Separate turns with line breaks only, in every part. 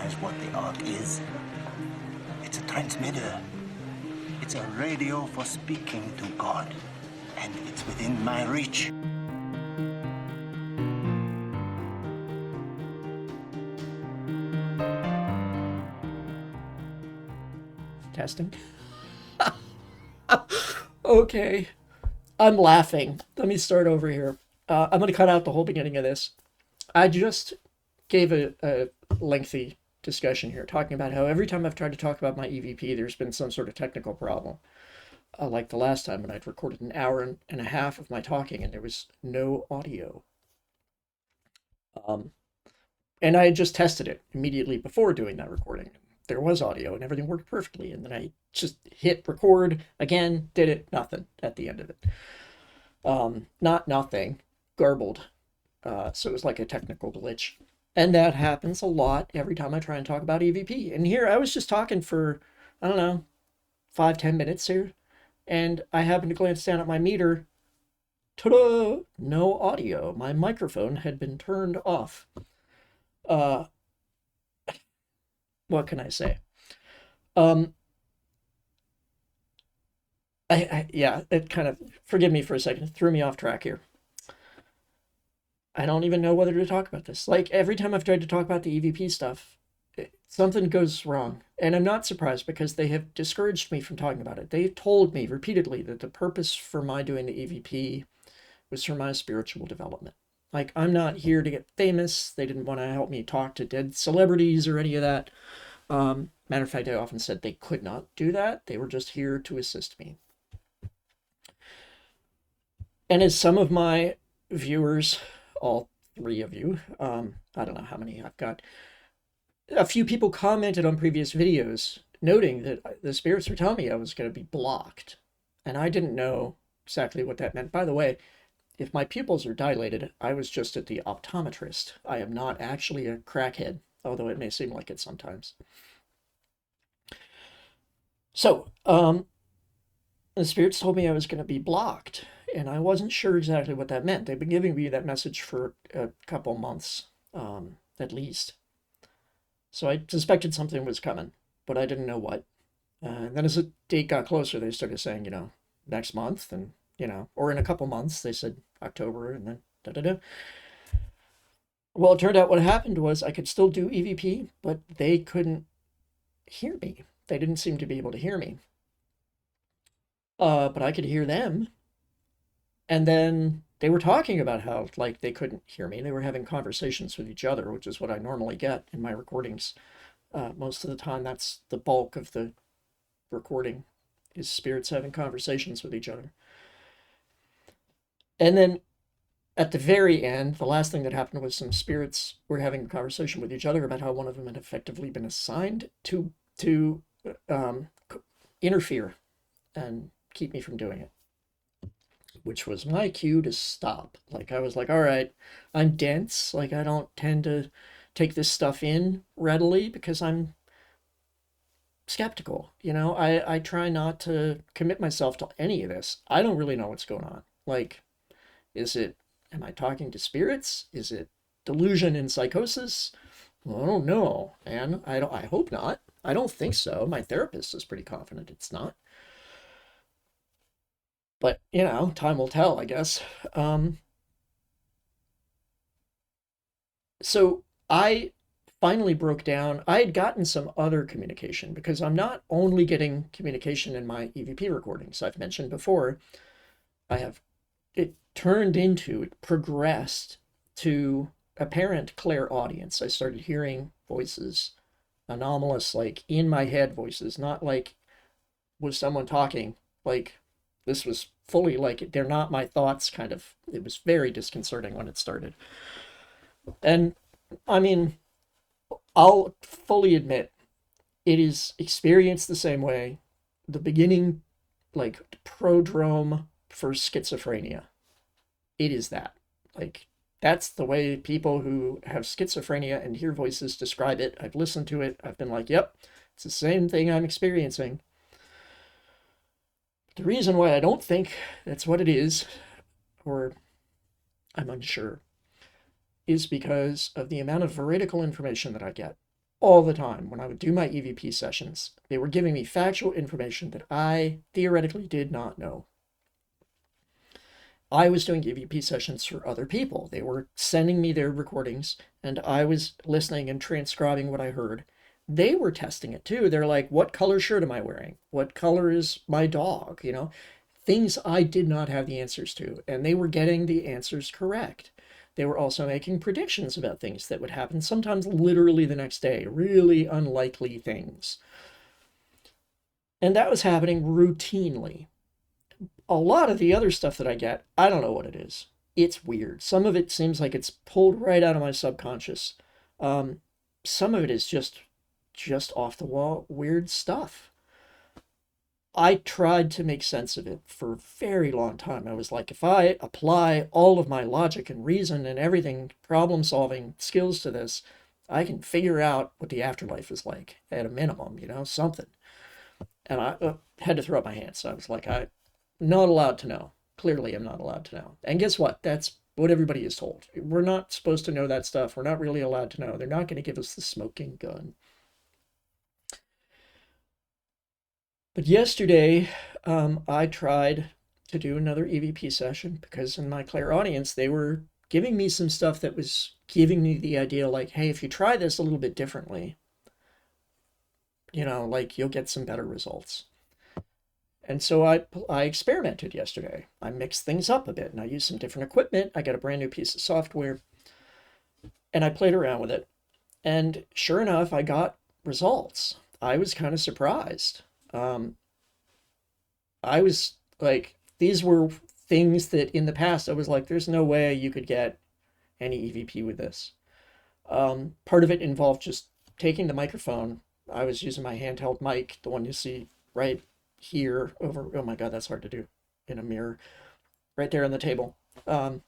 Because what the Ark is, it's a transmitter. It's a radio for speaking to God. And it's within my reach.
Testing. Okay. I'm laughing. Let me start over here. I'm going to cut out the whole beginning of this. I just gave a lengthy discussion here talking about how every time I've tried to talk about my EVP, there's been some sort of technical problem. Like the last time when I'd recorded an hour and a half of my talking and there was no audio. And I had just tested it immediately before doing that recording. There was audio and everything worked perfectly. And then I just hit record again, did it, nothing at the end of it. Not nothing, garbled. So it was like a technical glitch. And that happens a lot every time I try and talk about EVP. And here I was just talking for, I don't know, 5-10 minutes here. And I happened to glance down at my meter. Ta-da! No audio. My microphone had been turned off. What can I say? Yeah, it kind of, forgive me for a second, it threw me off track here. I don't even know whether to talk about this. Like, every time I've tried to talk about the EVP stuff, something goes wrong. And I'm not surprised because they have discouraged me from talking about it. They've told me repeatedly that the purpose for my doing the EVP was for my spiritual development. Like, I'm not here to get famous. They didn't want to help me talk to dead celebrities or any of that. Matter of fact, I often said they could not do that. They were just here to assist me. And as some of my viewers, all 3 of you, I don't know how many I've got, a few people commented on previous videos noting that the spirits were telling me I was going to be blocked. And I didn't know exactly what that meant. By the way, if my pupils are dilated, I was just at the optometrist. I am not actually a crackhead, although it may seem like it sometimes. So, the spirits told me I was going to be blocked, and I wasn't sure exactly what that meant. They've been giving me that message for a couple months, at least. So I suspected something was coming, but I didn't know what. And then as the date got closer, they started saying, next month, and, or in a couple months, they said October, and then da-da-da. Well, it turned out what happened was I could still do EVP, but they couldn't hear me. They didn't seem to be able to hear me. But I could hear them. And then they were talking about how, like, they couldn't hear me. They were having conversations with each other, which is what I normally get in my recordings. Most of the time, that's the bulk of the recording, is spirits having conversations with each other. And then at the very end, the last thing that happened was some spirits were having a conversation with each other about how one of them had effectively been assigned to interfere and keep me from doing it, which was my cue to stop. Like, I was like, all right, I'm dense. Like, I don't tend to take this stuff in readily because I'm skeptical. I try not to commit myself to any of this. I don't really know what's going on. Like, am I talking to spirits? Is it delusion and psychosis? Well, I don't know, man. I hope not. I don't think so. My therapist is pretty confident it's not. But, time will tell, I guess. So I finally broke down. I had gotten some other communication because I'm not only getting communication in my EVP recordings. I've mentioned before, it progressed to apparent clairaudience. I started hearing voices, anomalous, like in my head voices, not like was someone talking. Like, this was fully like, they're not my thoughts kind of. It was very disconcerting when it started. And I mean, I'll fully admit it is experienced the same way. The beginning, like, prodrome for schizophrenia. It is that. Like, that's the way people who have schizophrenia and hear voices describe it. I've listened to it. I've been like, yep, it's the same thing I'm experiencing. The reason why I don't think that's what it is, or I'm unsure, is because of the amount of veridical information that I get. all the time when I would do my EVP sessions. They were giving me factual information that I theoretically did not know. I was doing EVP sessions for other people. They were sending me their recordings, and I was listening and transcribing what I heard. They were testing it too. They're like, what color shirt am I wearing? What color is my dog? Things I did not have the answers to, and they were getting the answers correct. They were also making predictions about things that would happen, sometimes literally the next day, really unlikely things. And that was happening routinely. A lot of the other stuff that I get, I don't know what it is. It's weird. Some of it seems like it's pulled right out of my subconscious. Some of it is just off the wall weird stuff. I tried to make sense of it for a very long time. I was like, if I apply all of my logic and reason and everything, problem solving skills to this, I can figure out what the afterlife is like at a minimum, something. And I had to throw up my hands. So I was like, I'm not allowed to know. Clearly, I'm not allowed to know. And guess what? That's what everybody is told. We're not supposed to know that stuff. We're not really allowed to know. They're not going to give us the smoking gun. But yesterday, I tried to do another EVP session because in my clairaudience, they were giving me some stuff that was giving me the idea like, hey, if you try this a little bit differently, like you'll get some better results. And so I experimented yesterday. I mixed things up a bit and I used some different equipment. I got a brand new piece of software and I played around with it. And sure enough, I got results. I was kind of surprised. I was like, these were things that in the past I was like, there's no way you could get any EVP with this. Part of it involved just taking the microphone. I was using my handheld mic, the one you see right here over, oh my God, that's hard to do in a mirror, right there on the table. And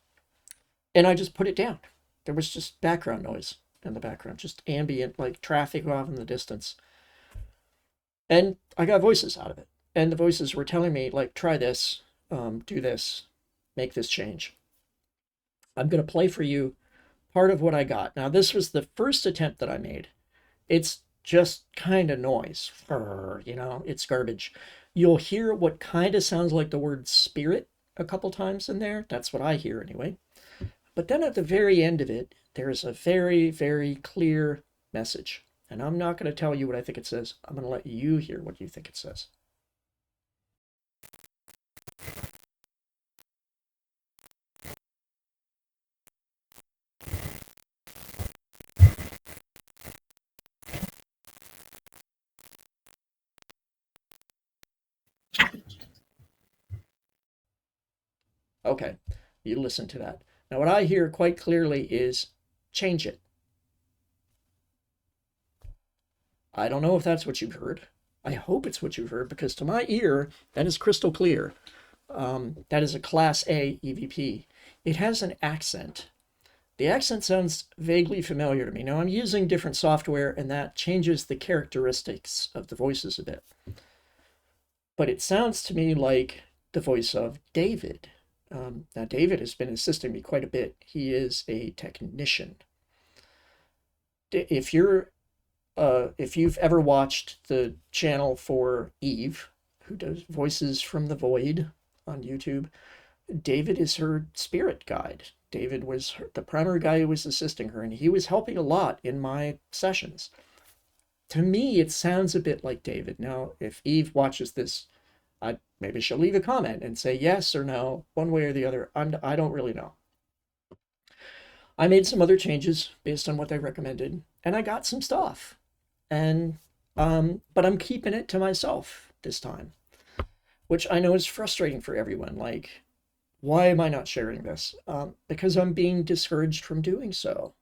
I just put it down. There was just background noise in the background, just ambient, like traffic off in the distance. And I got voices out of it. And the voices were telling me, like, try this, do this, make this change. I'm going to play for you part of what I got. Now, this was the first attempt that I made. It's just kind of noise. It's garbage. You'll hear what kind of sounds like the word spirit a couple times in there. That's what I hear anyway. But then at the very end of it, there's a very, very clear message. And I'm not going to tell you what I think it says. I'm going to let you hear what you think it says. Okay, you listen to that. Now, what I hear quite clearly is change it. I don't know if that's what you've heard. I hope it's what you've heard because to my ear, that is crystal clear. That is a Class A EVP. It has an accent. The accent sounds vaguely familiar to me. Now, I'm using different software and that changes the characteristics of the voices a bit. But it sounds to me like the voice of David. Now, David has been assisting me quite a bit. He is a technician. If you've ever watched the channel for Eve, who does Voices from the Void on YouTube, David is her spirit guide. David was the primary guy who was assisting her, and he was helping a lot in my sessions. To me, it sounds a bit like David. Now, if Eve watches this, maybe she'll leave a comment and say yes or no, one way or the other. I don't really know. I made some other changes based on what they recommended, and I got some stuff. And but I'm keeping it to myself this time, which I know is frustrating for everyone. Like, why am I not sharing this? Because I'm being discouraged from doing so.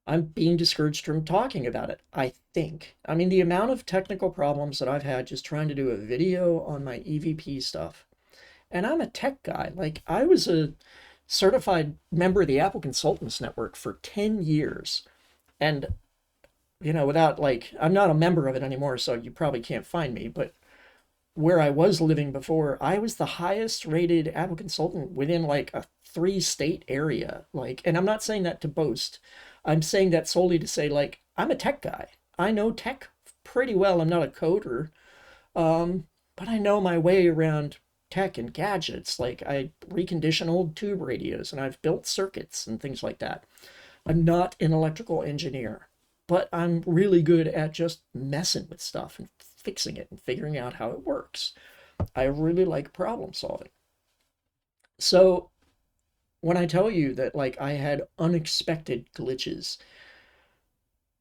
I'm being discouraged from talking about it, I think. I mean, the amount of technical problems that I've had just trying to do a video on my EVP stuff. And I'm a tech guy. Like, I was a certified member of the Apple Consultants Network for 10 years. And, without, like, I'm not a member of it anymore, so you probably can't find me. But where I was living before, I was the highest rated Apple consultant within, like, a 3-state area. Like, and I'm not saying that to boast. I'm saying that solely to say, like, I'm a tech guy. I know tech pretty well. I'm not a coder, but I know my way around tech and gadgets. Like, I recondition old tube radios and I've built circuits and things like that. I'm not an electrical engineer, but I'm really good at just messing with stuff and fixing it and figuring out how it works. I really like problem solving. So when I tell you that, like, I had unexpected glitches,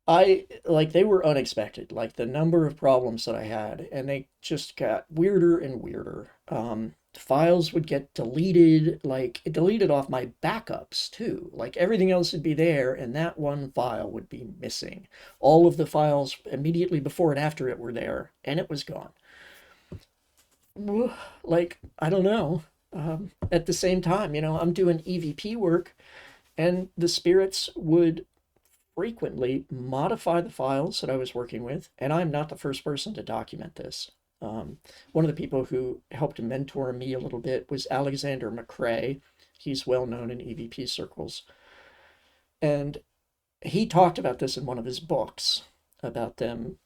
I like they were unexpected, like the number of problems that I had, and they just got weirder and weirder. Files would get deleted, like it deleted off my backups too. Like everything else would be there, and that one file would be missing. All of the files immediately before and after it were there, and it was gone. Like, I don't know. At the same time, I'm doing EVP work, and the spirits would frequently modify the files that I was working with, and I'm not the first person to document this. One of the people who helped mentor me a little bit was Alexander McCrae. He's well known in EVP circles. And he talked about this in one of his books, about them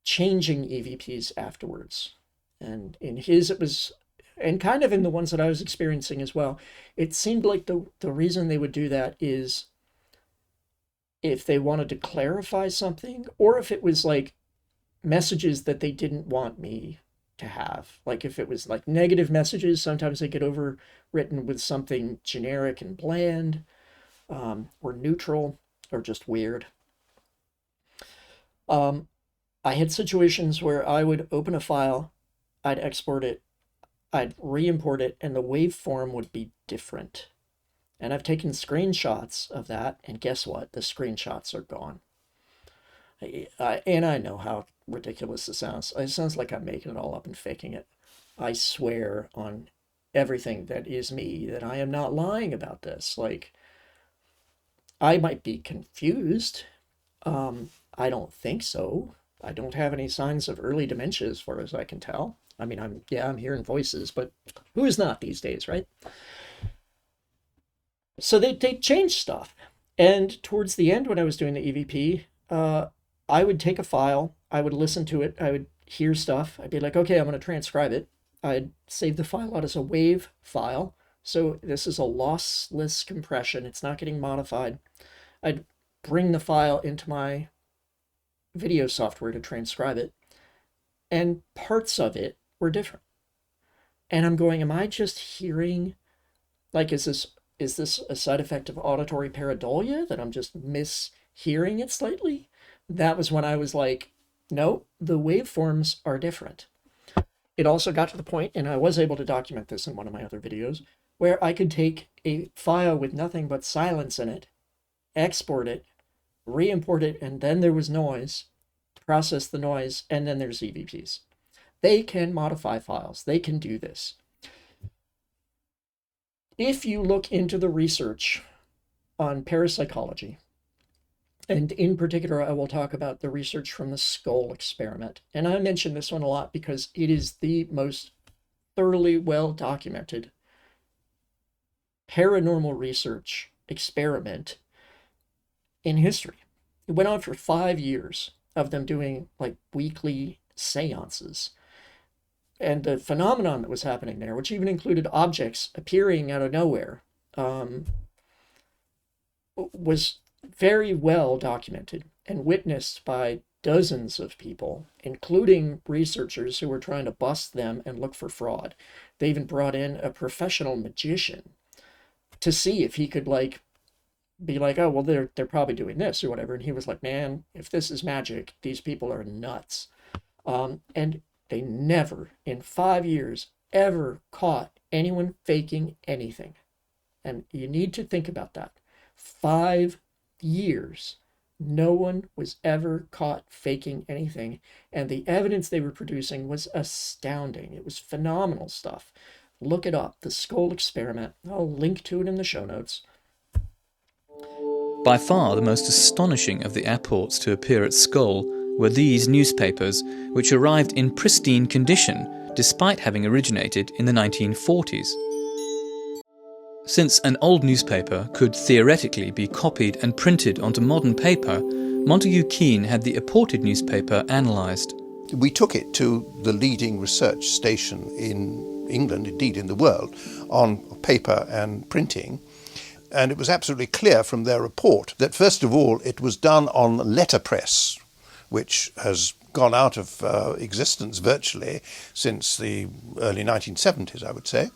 changing EVPs afterwards. And in his, it was, and kind of in the ones that I was experiencing as well, it seemed like the reason they would do that is if they wanted to clarify something, or if it was like messages that they didn't want me to have. Like if it was like negative messages, sometimes they get overwritten with something generic and bland, or neutral, or just weird. I had situations where I would open a file, I'd export it, I'd re-import it, and the waveform would be different. And I've taken screenshots of that, and guess what? The screenshots are gone. And I know how ridiculous this sounds. It sounds like I'm making it all up and faking it. I swear on everything that is me that I am not lying about this. Like, I might be confused. I don't think so. I don't have any signs of early dementia as far as I can tell. I mean, I'm hearing voices, but who is not these days, right? So they changed stuff. And towards the end, when I was doing the EVP, I would take a file, I would listen to it, I would hear stuff. I'd be like, okay, I'm going to transcribe it. I'd save the file out as a WAV file. So this is a lossless compression. It's not getting modified. I'd bring the file into my video software to transcribe it. And parts of it were different. And I'm going, am I just hearing, like, is this a side effect of auditory pareidolia, that I'm just mishearing it slightly? That was when I was like, no, the waveforms are different. It also got to the point, and I was able to document this in one of my other videos, where I could take a file with nothing but silence in it, export it, re-import it, and then there was noise, process the noise, and then there's EVPs. They can modify files. They can do this. If you look into the research on parapsychology, and in particular, I will talk about the research from the skull experiment. And I mention this one a lot because it is the most thoroughly well-documented paranormal research experiment in history. It went on for 5 years of them doing like weekly seances. And the phenomenon that was happening there, which even included objects appearing out of nowhere, was very well documented and witnessed by dozens of people, including researchers who were trying to bust them and look for fraud. They even brought in a professional magician to see if he could like be like, oh, well, they're probably doing this or whatever. And he was like, man, if this is magic, these people are nuts. And they never in 5 years ever caught anyone faking anything. And you need to think about that. 5 years, no one was ever caught faking anything. And the evidence they were producing was astounding. It was phenomenal stuff. Look it up, the skull experiment. I'll link to it in the show notes.
By far the most astonishing of the airports to appear at Skull were these newspapers, which arrived in pristine condition despite having originated in the 1940s. Since an old newspaper could theoretically be copied and printed onto modern paper, Montague Keen had the aborted newspaper analysed.
We took it to the leading research station in England, indeed in the world, on paper and printing. And it was absolutely clear from their report that, first of all, it was done on letterpress, which has gone out of existence virtually since the early 1970s, I would say.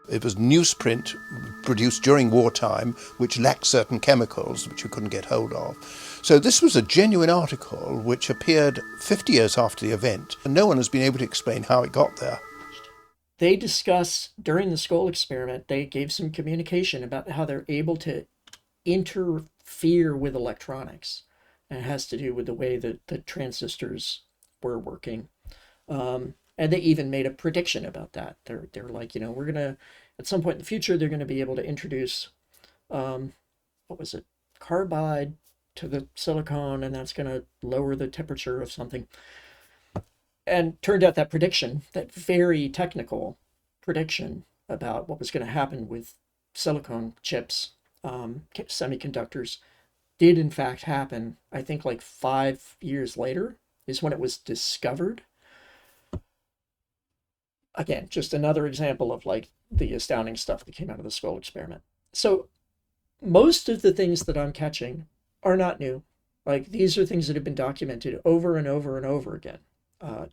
It was newsprint produced during wartime, which lacked certain chemicals which you couldn't get hold of. So this was a genuine article which appeared 50 years after the event, and no one has been able to explain how it got there.
They discuss, during the skull experiment, they gave some communication about how they're able to interfere with electronics. And it has to do with the way that the transistors were working. And they even made a prediction about that. They're like, we're going to, at some point in the future, they're going to be able to introduce, carbide to the silicon, and that's going to lower the temperature of something. And turned out that prediction, that very technical prediction about what was going to happen with silicon chips, semiconductors, did in fact happen. I think like 5 years later is when it was discovered. Again, just another example of like the astounding stuff that came out of the skull experiment. So most of the things that I'm catching are not new. Like, these are things that have been documented over and over and over again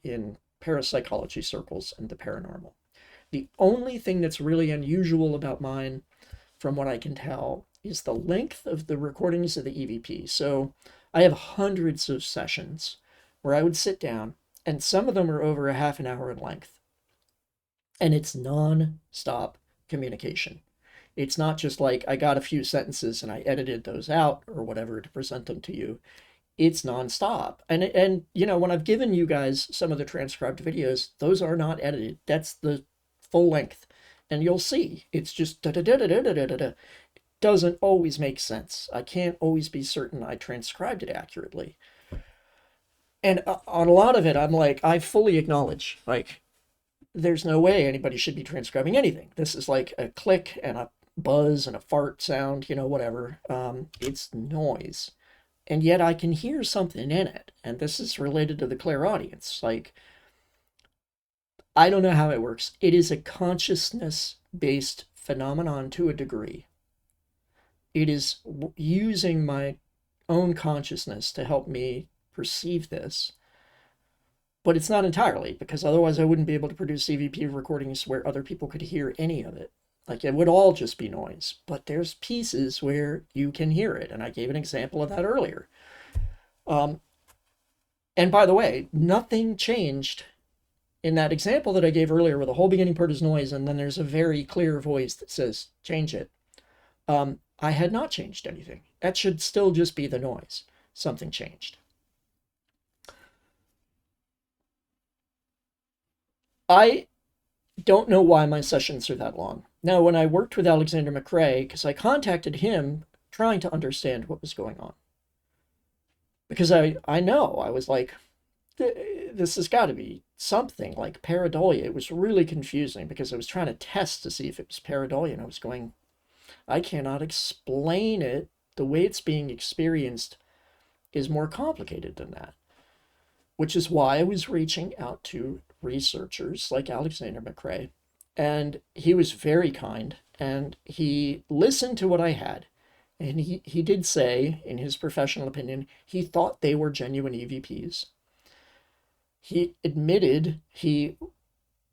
in parapsychology circles and the paranormal. The only thing that's really unusual about mine, from what I can tell, is the length of the recordings of the EVP. So I have hundreds of sessions where I would sit down, and some of them are over a half an hour in length. And it's non-stop communication. It's not just like I got a few sentences and I edited those out or whatever to present them to you. It's non-stop. And when I've given you guys some of the transcribed videos, those are not edited. That's the full length. And you'll see it's just da-da-da-da-da-da-da-da. Doesn't always make sense. I can't always be certain I transcribed it accurately. And on a lot of it, I'm like, I fully acknowledge, like, there's no way anybody should be transcribing anything. This is like a click and a buzz and a fart sound, whatever. It's noise. And yet I can hear something in it. And this is related to the clairaudience. Like, I don't know how it works. It is a consciousness-based phenomenon to a degree. It is using my own consciousness to help me perceive this. But it's not entirely, because otherwise I wouldn't be able to produce EVP recordings where other people could hear any of it. Like, it would all just be noise. But there's pieces where you can hear it, and I gave an example of that earlier. And by the way, nothing changed in that example that I gave earlier, where the whole beginning part is noise, and then there's a very clear voice that says, change it. I had not changed anything. That should still just be the noise. Something changed. I don't know why my sessions are that long. Now, when I worked with Alexander McRae, because I contacted him trying to understand what was going on. Because I was like, this has got to be something like pareidolia. It was really confusing because I was trying to test to see if it was pareidolia, and I was going, I cannot explain it. The way it's being experienced is more complicated than that. Which is why I was reaching out to researchers like Alexander McRae. And he was very kind, and he listened to what I had. And he did say, in his professional opinion, he thought they were genuine EVPs. He admitted he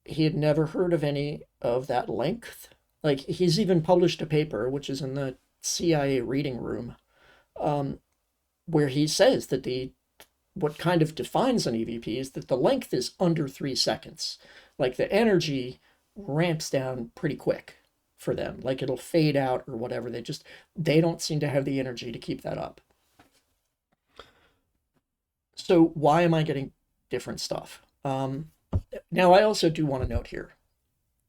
had never heard of any of that length. Like, he's even published a paper, which is in the CIA reading room, where he says that what kind of defines an EVP is that the length is under 3 seconds. Like, the energy ramps down pretty quick for them. Like, it'll fade out or whatever. They don't seem to have the energy to keep that up. So why am I getting different stuff? Now, I also do want to note here,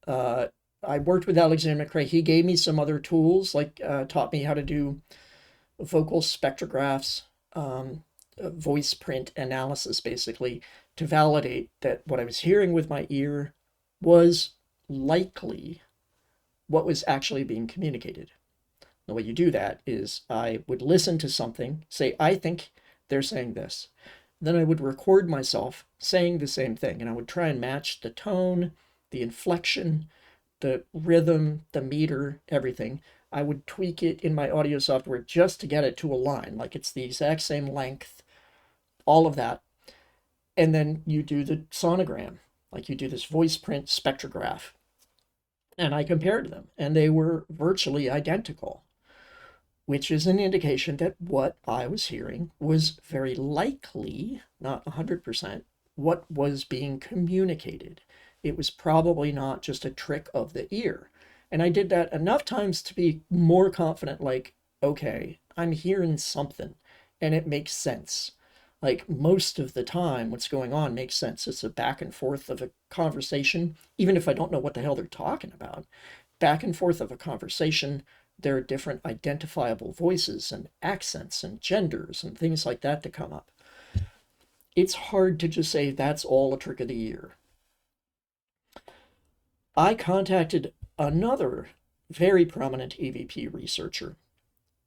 I worked with Alexander McRae. He gave me some other tools, like taught me how to do vocal spectrographs, voice print analysis, basically, to validate that what I was hearing with my ear was likely what was actually being communicated. The way you do that is I would listen to something, say, I think they're saying this. Then I would record myself saying the same thing, and I would try and match the tone, the inflection, the rhythm, the meter, everything. I would tweak it in my audio software just to get it to align, like it's the exact same length, all of that. And then you do the sonogram, like you do this voice print spectrograph. And I compared them, and they were virtually identical, which is an indication that what I was hearing was very likely, not 100%, what was being communicated. It was probably not just a trick of the ear. And I did that enough times to be more confident, like, okay, I'm hearing something, and it makes sense. Like, most of the time, what's going on makes sense. It's a back and forth of a conversation, even if I don't know what the hell they're talking about. Back and forth of a conversation, there are different identifiable voices and accents and genders and things like that to come up. It's hard to just say that's all a trick of the ear. I contacted another very prominent EVP researcher,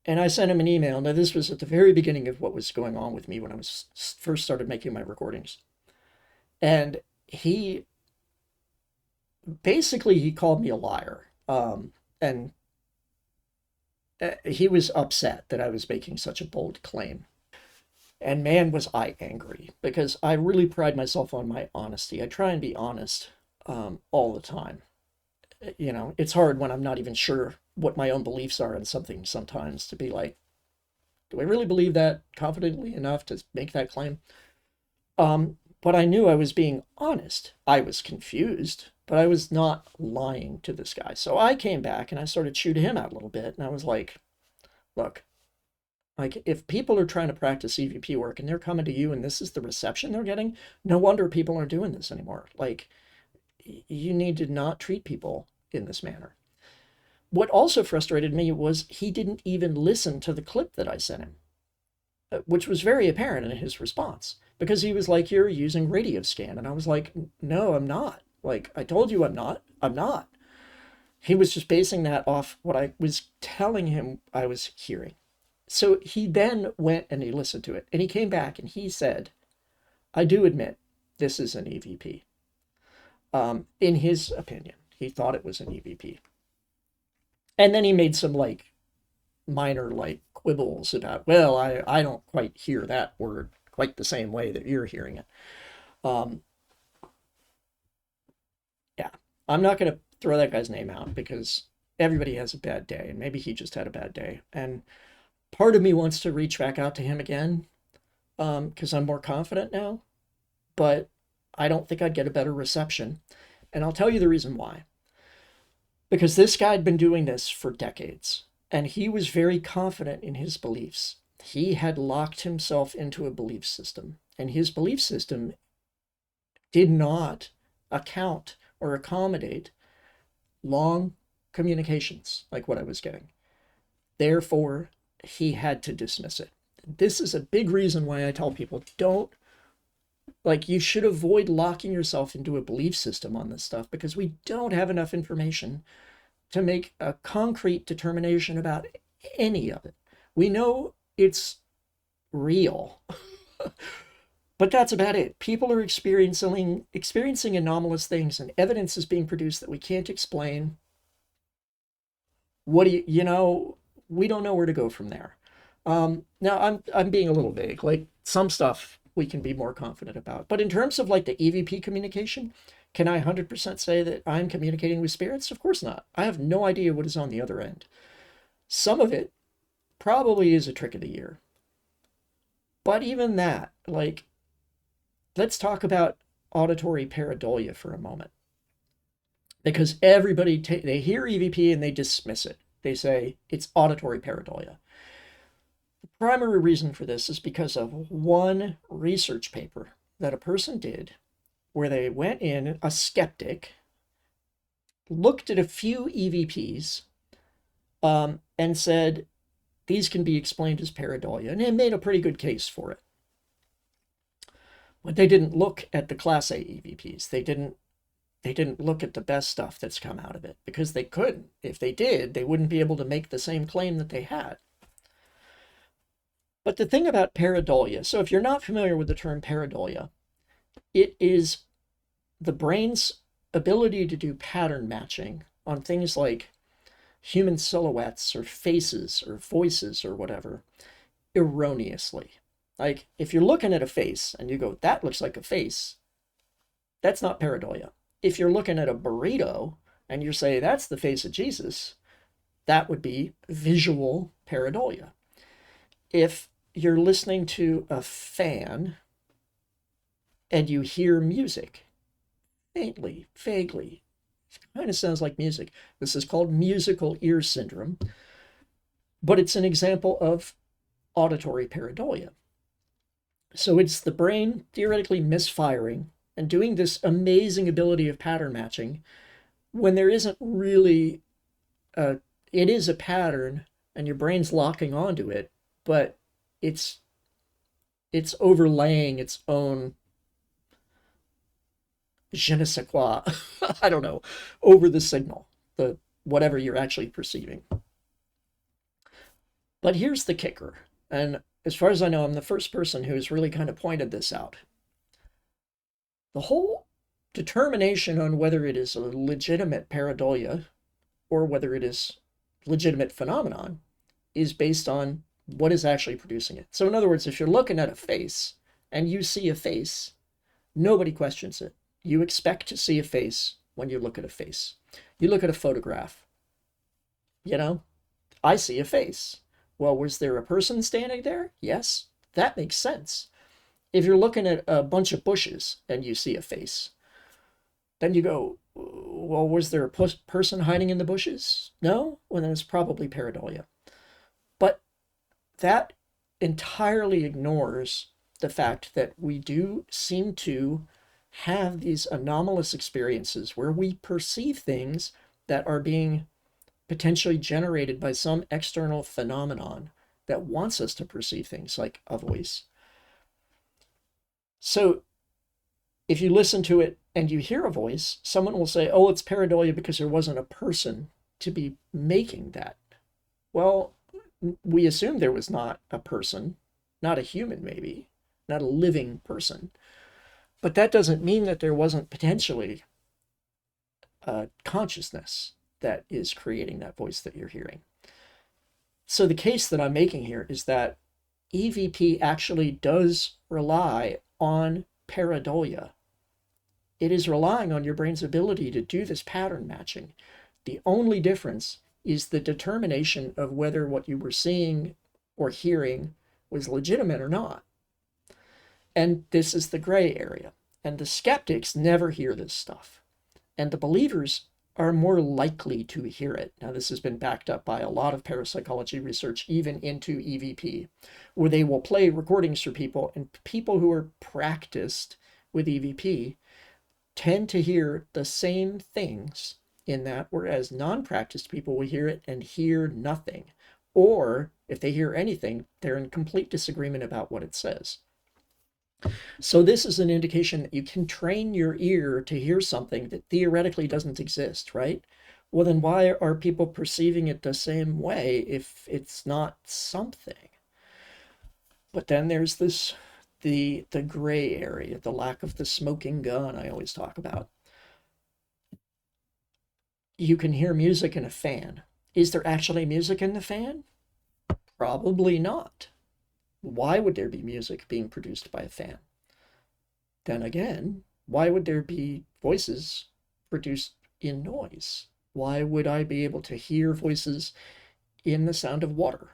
and I sent him an email. Now, this was at the very beginning of what was going on with me when I was first started making my recordings. And he called me a liar. And he was upset that I was making such a bold claim. And man, was I angry, because I really pride myself on my honesty. I try and be honest all the time. You know, it's hard when I'm not even sure what my own beliefs are in something sometimes to be like, do I really believe that confidently enough to make that claim? But I knew I was being honest. I was confused, but I was not lying to this guy. So I came back and I started chewing him out a little bit. And I was like, look, like, if people are trying to practice EVP work and they're coming to you and this is the reception they're getting, no wonder people aren't doing this anymore. Like, you need to not treat people in this manner. What also frustrated me was he didn't even listen to the clip that I sent him, which was very apparent in his response, because he was like, you're using radio scan. And I was like, no, I'm not. Like, I told you I'm not. I'm not. He was just basing that off what I was telling him I was hearing. So he then went and he listened to it, and he came back and he said, I do admit this is an EVP. In his opinion, he thought it was an EVP. And then he made some like minor like quibbles about, well, I don't quite hear that word quite the same way that you're hearing it. Yeah, I'm not going to throw that guy's name out because everybody has a bad day, and maybe he just had a bad day. And part of me wants to reach back out to him again because I'm more confident now, but I don't think I'd get a better reception. And I'll tell you the reason why. Because this guy had been doing this for decades, and he was very confident in his beliefs. He had locked himself into a belief system, and his belief system did not account or accommodate long communications like what I was getting. Therefore, he had to dismiss it. This is a big reason why I tell people, you should avoid locking yourself into a belief system on this stuff, because we don't have enough information to make a concrete determination about any of it. We know it's real, but that's about it. People are experiencing anomalous things, and evidence is being produced that we can't explain. What do we don't know where to go from there. Now I'm being a little vague. Like, some stuff we can be more confident about. But in terms of like the EVP communication, can I 100% say that I'm communicating with spirits? Of course not. I have no idea what is on the other end. Some of it probably is a trick of the ear. But even that, like, let's talk about auditory pareidolia for a moment. Because everybody, they hear EVP and they dismiss it. They say it's auditory pareidolia. The primary reason for this is because of one research paper that a person did where they went in, a skeptic, looked at a few EVPs and said, these can be explained as pareidolia, and it made a pretty good case for it. But they didn't look at the Class A EVPs. They didn't they didn't look at the best stuff that's come out of it, because they couldn't. If they did, they wouldn't be able to make the same claim that they had. But the thing about pareidolia, so if you're not familiar with the term pareidolia, it is the brain's ability to do pattern matching on things like human silhouettes or faces or voices or whatever, erroneously. Like, if you're looking at a face and you go, that looks like a face, that's not pareidolia. If you're looking at a burrito and you say, that's the face of Jesus, that would be visual pareidolia. If you're listening to a fan and you hear music, faintly, vaguely, it kind of sounds like music. This is called musical ear syndrome, but it's an example of auditory pareidolia. So it's the brain theoretically misfiring and doing this amazing ability of pattern matching when there isn't really it is a pattern and your brain's locking onto it, but it's overlaying its own je ne sais quoi, I don't know, over the signal, the whatever you're actually perceiving. But here's the kicker, and as far as I know, I'm the first person who's really kind of pointed this out. The whole determination on whether it is a legitimate pareidolia or whether it is legitimate phenomenon is based on what is actually producing it. So in other words, if you're looking at a face and you see a face, nobody questions it. You expect to see a face when you look at a face. You look at a photograph, I see a face. Well, was there a person standing there? Yes, that makes sense. If you're looking at a bunch of bushes and you see a face, then you go, well, was there a person hiding in the bushes? No? Well, then it's probably pareidolia. But that entirely ignores the fact that we do seem to have these anomalous experiences where we perceive things that are being potentially generated by some external phenomenon that wants us to perceive things like a voice. So if you listen to it and you hear a voice, someone will say, oh, it's pareidolia because there wasn't a person to be making that. Well, we assume there was not a person, not a human maybe, not a living person. But that doesn't mean that there wasn't potentially a consciousness that is creating that voice that you're hearing. So the case that I'm making here is that EVP actually does rely on pareidolia. It is relying on your brain's ability to do this pattern matching. The only difference is the determination of whether what you were seeing or hearing was legitimate or not. And this is the gray area. And the skeptics never hear this stuff. And the believers are more likely to hear it. Now, this has been backed up by a lot of parapsychology research, even into EVP, where they will play recordings for people, and people who are practiced with EVP tend to hear the same things in that, whereas non-practiced people will hear it and hear nothing. Or if they hear anything, they're in complete disagreement about what it says. So this is an indication that you can train your ear to hear something that theoretically doesn't exist, right? Well, then why are people perceiving it the same way if it's not something? But then there's this, the gray area, the lack of the smoking gun I always talk about. You can hear music in a fan. Is there actually music in the fan? Probably not. Why would there be music being produced by a fan? Then again, why would there be voices produced in noise? Why would I be able to hear voices in the sound of water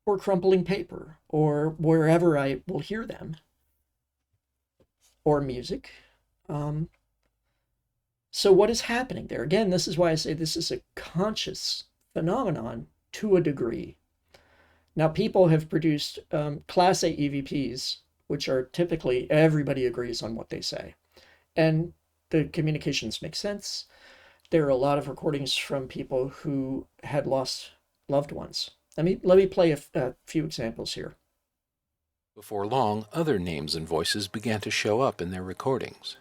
or crumpling paper or wherever I will hear them, or music? So what is happening there? Again, this is why I say this is a conscious phenomenon to a degree. Now, people have produced Class A EVPs, which are typically, everybody agrees on what they say. And the communications make sense. There are a lot of recordings from people who had lost loved ones. Let me play a few examples here.
Before long, other names and voices began to show up in their recordings.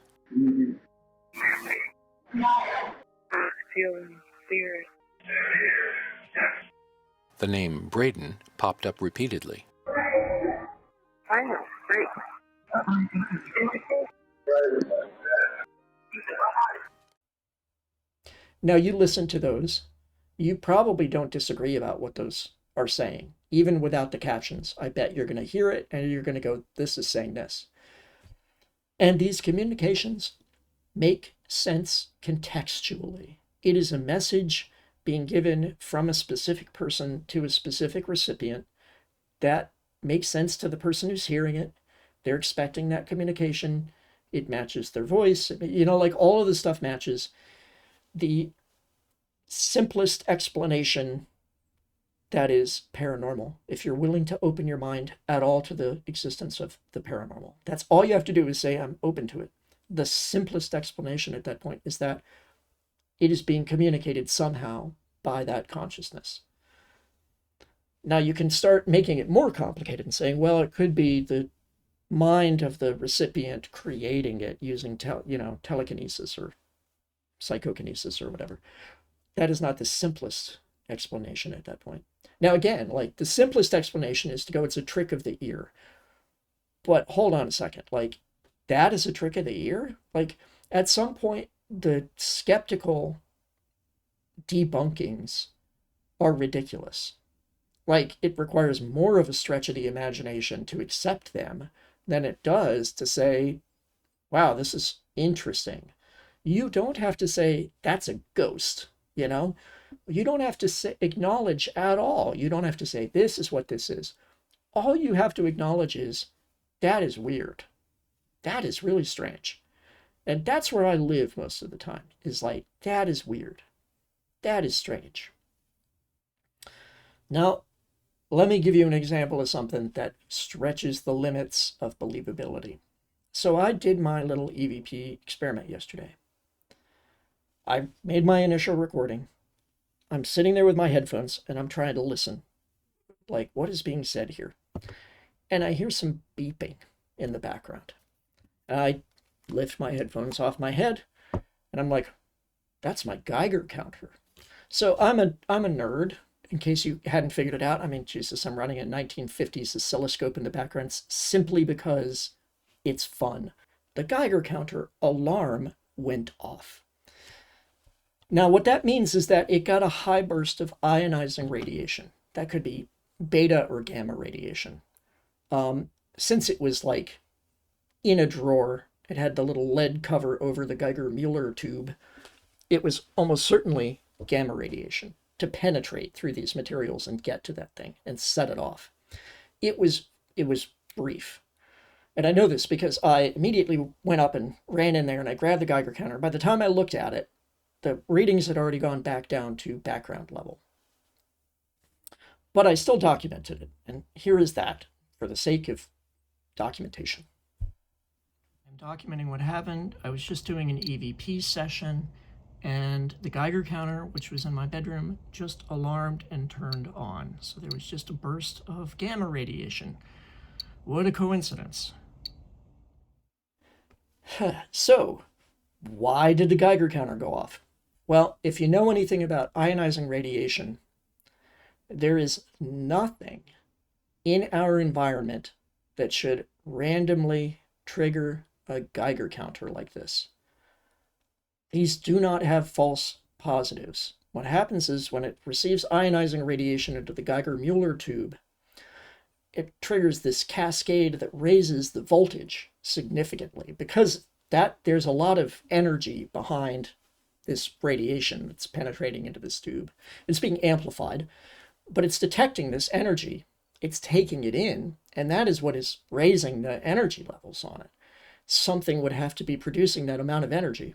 Feeling spirit.
The name Braden popped up repeatedly.
I know, great.
Now, you listen to those. You probably don't disagree about what those are saying, even without the captions. I bet you're going to hear it and you're going to go, this is saying this. And these communications make sense contextually. It is a message being given from a specific person to a specific recipient that makes sense to the person who's hearing it. They're expecting that communication. It matches their voice. Like all of this stuff matches. The simplest explanation that is paranormal, if you're willing to open your mind at all to the existence of the paranormal. That's all you have to do is say, I'm open to it. The simplest explanation at that point is that it is being communicated somehow by that consciousness. Now you can start making it more complicated and saying, well, it could be the mind of the recipient creating it using telekinesis or psychokinesis or whatever. That is not the simplest explanation at that point. Now, again, like the simplest explanation is to go, it's a trick of the ear. But hold on a second, like that is a trick of the ear? Like at some point, the skeptical debunkings are ridiculous. Like it requires more of a stretch of the imagination to accept them than it does to say, wow, this is interesting. You don't have to say, that's a ghost, You don't have to acknowledge at all. You don't have to say, this is what this is. All you have to acknowledge is, that is weird. That is really strange. And that's where I live most of the time, is like, that is weird. That is strange. Now, let me give you an example of something that stretches the limits of believability. So I did my little EVP experiment yesterday. I made my initial recording. I'm sitting there with my headphones and I'm trying to listen. Like, what is being said here? And I hear some beeping in the background. And I lift my headphones off my head and I'm like, that's my Geiger counter. So I'm a nerd, in case you hadn't figured it out. I mean, Jesus, I'm running a 1950s oscilloscope in the background simply because it's fun. The Geiger counter alarm went off. Now, what that means is that it got a high burst of ionizing radiation. That could be beta or gamma radiation. Since it was like in a drawer, it had the little lead cover over the Geiger-Müller tube, it was almost certainly gamma radiation to penetrate through these materials and get to that thing and set it off. It was brief. And I know this because I immediately went up and ran in there and I grabbed the Geiger counter. By the time I looked at it, the readings had already gone back down to background level. But I still documented it. And here is that for the sake of documentation. I'm documenting what happened. I was just doing an EVP session and the Geiger counter, which was in my bedroom, just alarmed and turned on. So there was just a burst of gamma radiation. What a coincidence. So, why did the Geiger counter go off? Well, if you know anything about ionizing radiation, there is nothing in our environment that should randomly trigger a Geiger counter like this. These do not have false positives. What happens is when it receives ionizing radiation into the Geiger-Müller tube, it triggers this cascade that raises the voltage significantly because there's a lot of energy behind this radiation that's penetrating into this tube. It's being amplified, but it's detecting this energy. It's taking it in, and that is what is raising the energy levels on it. Something would have to be producing that amount of energy.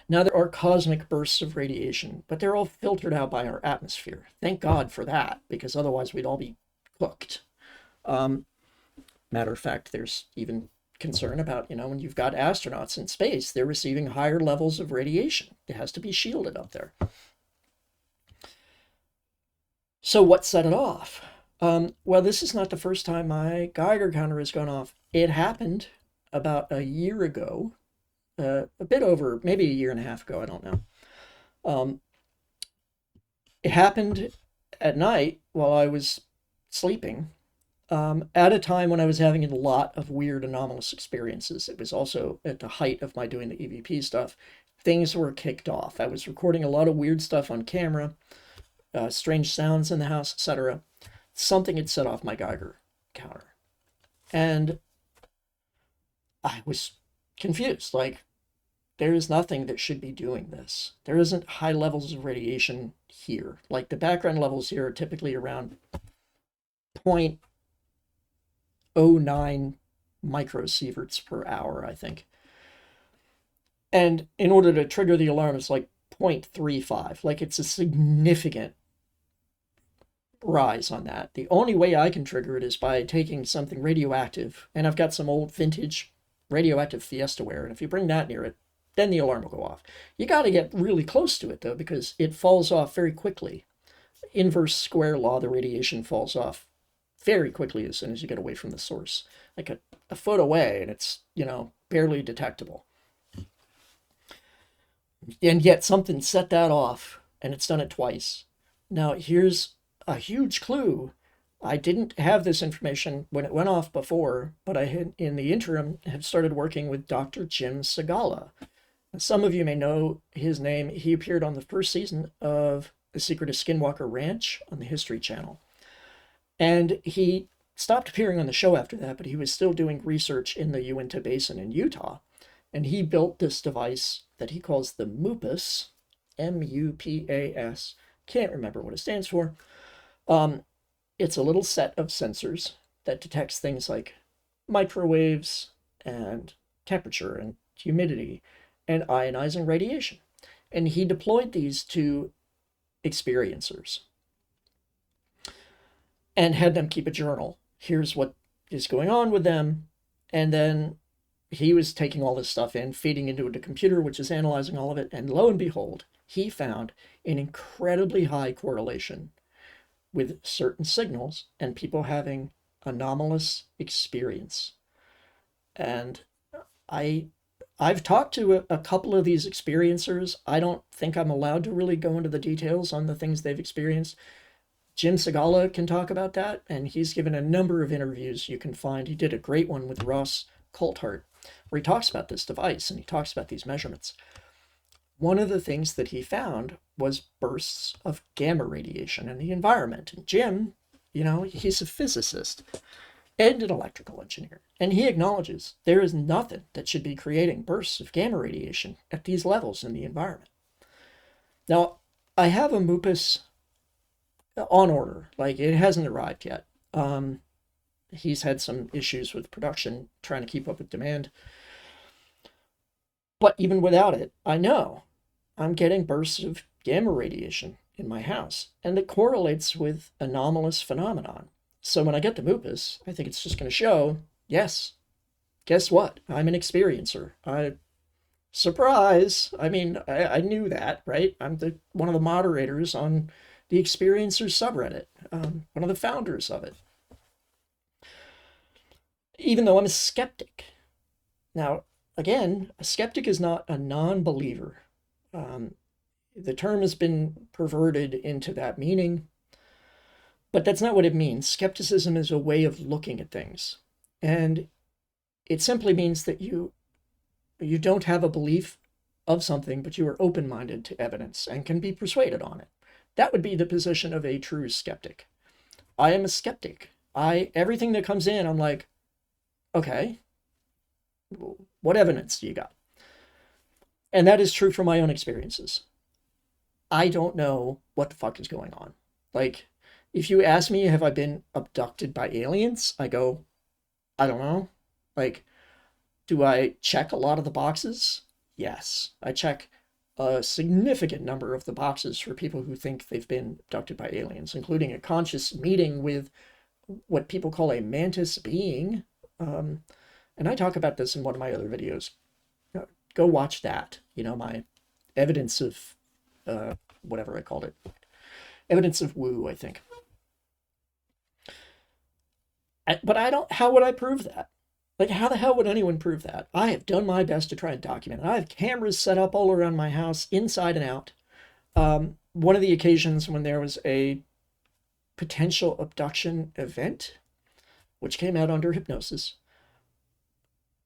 Now, there are cosmic bursts of radiation, but they're all filtered out by our atmosphere. Thank God for that, because otherwise we'd all be cooked. Matter of fact, there's even concern about, when you've got astronauts in space, they're receiving higher levels of radiation. It has to be shielded up there. So what set it off? Well, this is not the first time my Geiger counter has gone off. It happened about a year ago a bit over, maybe a year and a half ago. I don't know. It happened at night while I was sleeping, at a time when I was having a lot of weird anomalous experiences. It was also at the height of my doing the EVP stuff. Things were kicked off. I was recording a lot of weird stuff on camera, strange sounds in the house, etc. Something had set off my Geiger counter. And I was confused. Like, there is nothing that should be doing this. There isn't high levels of radiation here. Like, the background levels here are typically around 0.09 microsieverts per hour, I think. And in order to trigger the alarm, it's like 0.35. Like, it's a significant rise on that. The only way I can trigger it is by taking something radioactive, and I've got some old vintage radioactive Fiesta ware, and if you bring that near it, then the alarm will go off. You got to get really close to it, though, because it falls off very quickly. Inverse square law, the radiation falls off very quickly as soon as you get away from the source. Like a foot away, and it's, barely detectable. And yet something set that off, and it's done it twice. Now, here's a huge clue. I didn't have this information when it went off before, but I had, in the interim, have started working with Dr. Jim Segala. Some of you may know his name. He appeared on the first season of The Secret of Skinwalker Ranch on the History Channel. And he stopped appearing on the show after that, but he was still doing research in the Uinta Basin in Utah. And he built this device that he calls the MUPAS, M-U-P-A-S. Can't remember what it stands for. It's a little set of sensors that detects things like microwaves and temperature and humidity and ionizing radiation. And he deployed these to experiencers and had them keep a journal. Here's what is going on with them. And then he was taking all this stuff in, feeding into the computer, which is analyzing all of it. And lo and behold, he found an incredibly high correlation with certain signals and people having anomalous experience. And I've talked to a couple of these experiencers. I don't think I'm allowed to really go into the details on the things they've experienced. Jim Segala can talk about that, and he's given a number of interviews you can find. He did a great one with Ross Coulthart, where he talks about this device and he talks about these measurements. One of the things that he found was bursts of gamma radiation in the environment. And Jim, he's a physicist and an electrical engineer, and he acknowledges there is nothing that should be creating bursts of gamma radiation at these levels in the environment. Now, I have a MUPAS on order. Like, it hasn't arrived yet. He's had some issues with production, trying to keep up with demand. But even without it, I know I'm getting bursts of gamma radiation in my house, and it correlates with anomalous phenomenon. So when I get the MUPAS, I think it's just going to show, yes, guess what? I'm an experiencer. Surprise! I mean, I knew that, right? I'm one of the moderators on the Experiencers subreddit, one of the founders of it. Even though I'm a skeptic. Now, again, a skeptic is not a non-believer. The term has been perverted into that meaning, but that's not what it means. Skepticism is a way of looking at things, and it simply means that you don't have a belief of something, but you are open-minded to evidence and can be persuaded on it. That would be the position of a true skeptic. I am a skeptic. Everything that comes in, I'm like, okay, what evidence do you got? And that is true for my own experiences. I don't know what the fuck is going on. Like, if you ask me, have I been abducted by aliens? I go, I don't know. Like, do I check a lot of the boxes? Yes. I check a significant number of the boxes for people who think they've been abducted by aliens, including a conscious meeting with what people call a Mantis being. And I talk about this in one of my other videos. Go watch that. My evidence of, whatever I called it. Evidence of woo, I think. But how would I prove that? Like, how the hell would anyone prove that? I have done my best to try and document it. I have cameras set up all around my house, inside and out. One of the occasions when there was a potential abduction event, which came out under hypnosis,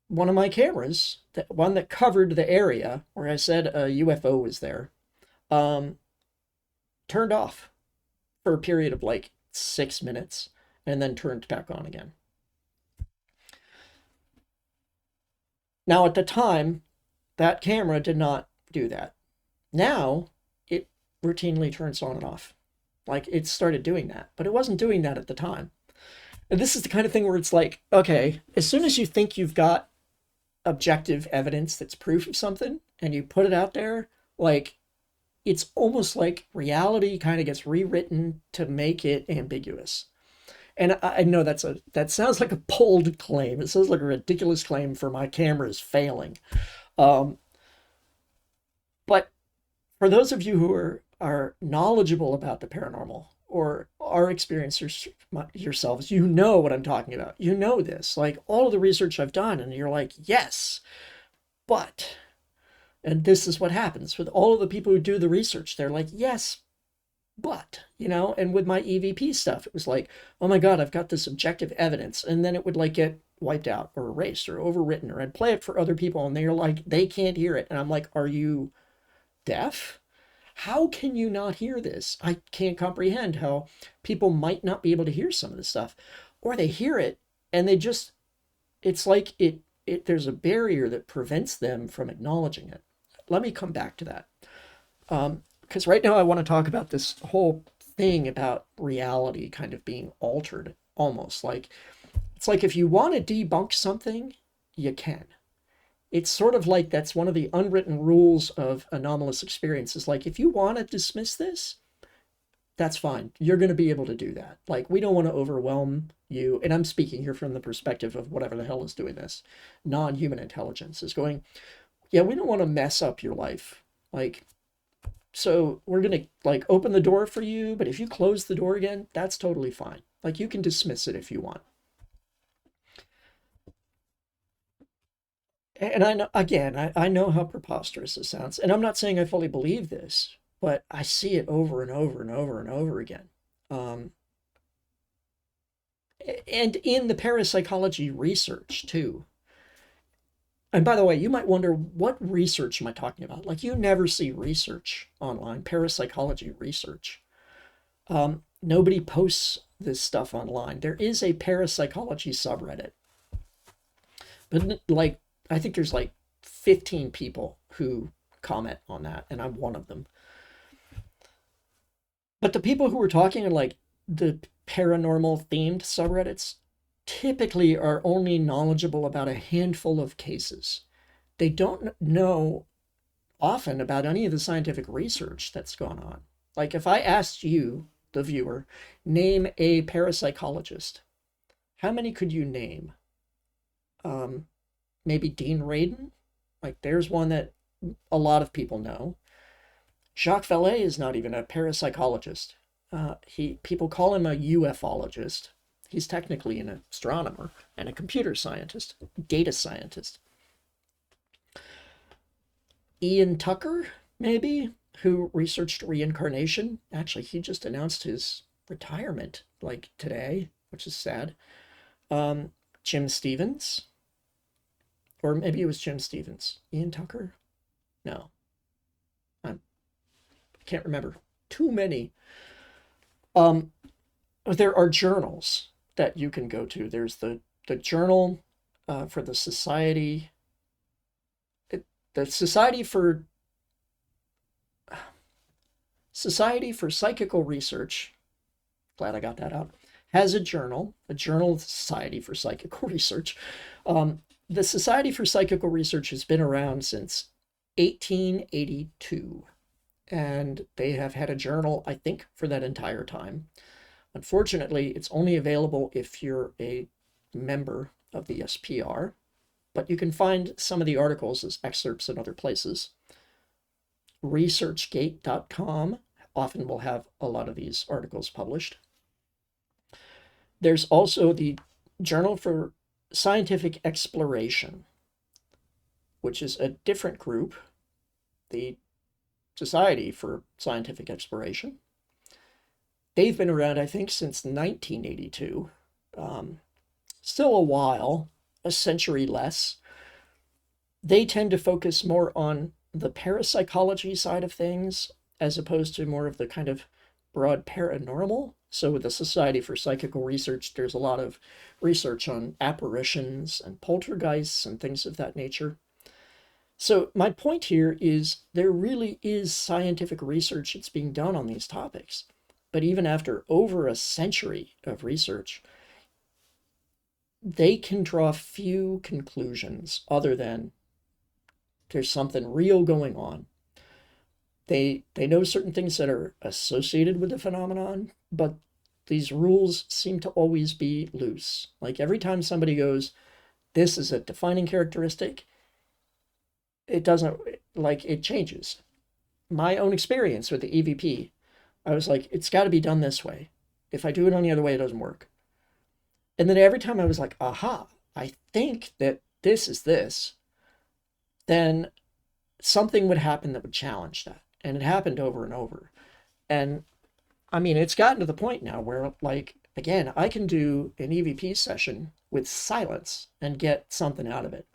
one of my cameras, that one that covered the area where I said a UFO was there, turned off for a period of like 6 minutes and then turned back on again. Now, at the time, that camera did not do that. Now, it routinely turns on and off. Like, it started doing that, but it wasn't doing that at the time. And this is the kind of thing where it's like, okay, as soon as you think you've got objective evidence that's proof of something and you put it out there, like, it's almost like reality kind of gets rewritten to make it ambiguous. And I know that sounds like a bold claim. It sounds like a ridiculous claim for my camera is failing. But for those of you who are knowledgeable about the paranormal or are experiencers yourselves, you know what I'm talking about. You know this. Like, all of the research I've done, and you're like, yes, but... And this is what happens with all of the people who do the research. They're like, yes, but, and with my EVP stuff, it was like, oh my God, I've got this objective evidence. And then it would like get wiped out or erased or overwritten, or I'd play it for other people and they're like, they can't hear it. And I'm like, are you deaf? How can you not hear this? I can't comprehend how people might not be able to hear some of this stuff, or they hear it and they just, it's like there's a barrier that prevents them from acknowledging it. Let me come back to that. Because right now I want to talk about this whole thing about reality kind of being altered, almost. Like, it's like if you want to debunk something, you can. It's sort of like that's one of the unwritten rules of anomalous experiences. Like, if you want to dismiss this, that's fine. You're going to be able to do that. Like, we don't want to overwhelm you. And I'm speaking here from the perspective of whatever the hell is doing this. Non-human intelligence is going, yeah, we don't want to mess up your life. Like, so we're going to like open the door for you, but if you close the door again, that's totally fine. Like, you can dismiss it if you want. And I know, again, I know how preposterous this sounds, and I'm not saying I fully believe this, but I see it over and over and over and over again. And in the parapsychology research too. And by the way, you might wonder, what research am I talking about? Like, you never see research online, parapsychology research. Nobody posts this stuff online. There is a parapsychology subreddit. But like, I think there's like 15 people who comment on that, and I'm one of them. But the people who are talking are like the paranormal themed subreddits typically are only knowledgeable about a handful of cases. They don't know often about any of the scientific research that's gone on. Like, if I asked you, the viewer, name a parapsychologist, how many could you name? Maybe Dean Radin? Like, there's one that a lot of people know. Jacques Vallée is not even a parapsychologist. People call him a ufologist. He's technically an astronomer and a computer scientist, data scientist. Ian Tucker, maybe, who researched reincarnation. Actually, he just announced his retirement, like, today, which is sad. Jim Stevens. Or maybe it was Jim Stevens. Ian Tucker? No. I can't remember. Too many. There are journals that you can go to. There's the journal for the Society. The Society for Psychical Research. Glad I got that out. Has a journal of the Society for Psychical Research. The Society for Psychical Research has been around since 1882, and they have had a journal, I think, for that entire time. Unfortunately, it's only available if you're a member of the SPR, but you can find some of the articles as excerpts in other places. ResearchGate.com often will have a lot of these articles published. There's also the Journal for scientific exploration, which is a different group, the Society for Scientific Exploration. They've been around, I think, since 1982. Still a while, a century less. They tend to focus more on the parapsychology side of things, as opposed to more of the kind of broad paranormal. So with the Society for Psychical Research, there's a lot of research on apparitions and poltergeists and things of that nature. So my point here is there really is scientific research that's being done on these topics. But even after over a century of research, they can draw few conclusions other than there's something real going on. They know certain things that are associated with the phenomenon, but these rules seem to always be loose. Like every time somebody goes, this is a defining characteristic, it doesn't, like, it changes. My own experience with the EVP, I was like, it's got to be done this way. If I do it any other way, it doesn't work. And then every time I was like, aha, I think that this is this, then something would happen that would challenge that. And it happened over and over. And I mean, it's gotten to the point now where, like, again, I can do an EVP session with silence and get something out of it.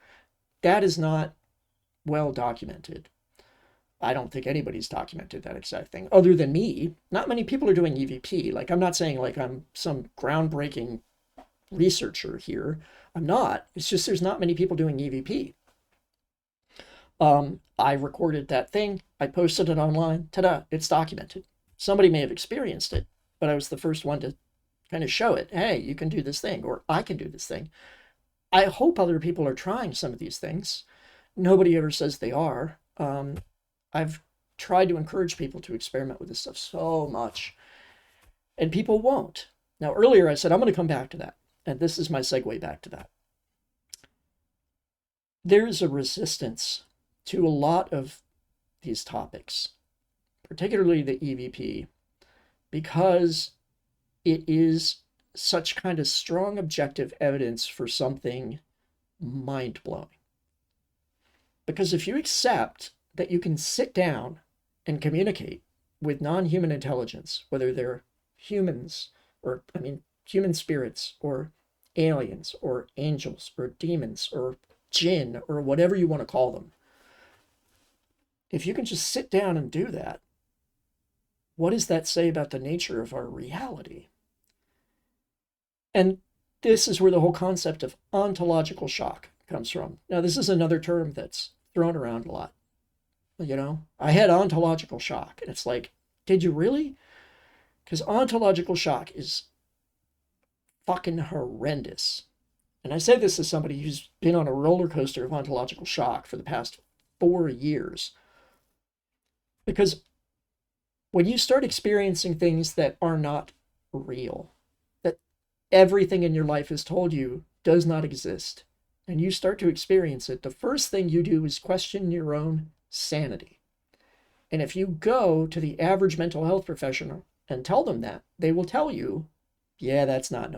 That is not well documented. I don't think anybody's documented that exact thing other than me. Not many people are doing EVP. Like, I'm not saying like I'm some groundbreaking researcher here. I'm not. It's just there's not many people doing EVP. I recorded that thing. I posted it online. Ta-da, it's documented. Somebody may have experienced it, but I was the first one to kind of show it. Hey, you can do this thing, or I can do this thing. I hope other people are trying some of these things. Nobody ever says they are. I've tried to encourage people to experiment with this stuff so much, and people won't. Now, earlier I said I'm going to come back to that, and this is my segue back to that. There's a resistance to a lot of these topics, particularly the EVP, because it is such kind of strong objective evidence for something mind-blowing. Because if you accept that you can sit down and communicate with non-human intelligence, whether they're humans, or, I mean, human spirits, or aliens, or angels, or demons, or jinn, or whatever you want to call them, if you can just sit down and do that, what does that say about the nature of our reality? And this is where the whole concept of ontological shock comes from. Now, this is another term that's thrown around a lot. You know, I had ontological shock, and it's like, did you really? Because ontological shock is fucking horrendous. And I say this as somebody who's been on a roller coaster of ontological shock for the past 4 years. Because when you start experiencing things that are not real, that everything in your life has told you does not exist, and you start to experience it, the first thing you do is question your own sanity. And if you go to the average mental health professional and tell them that, they will tell you, yeah, that's not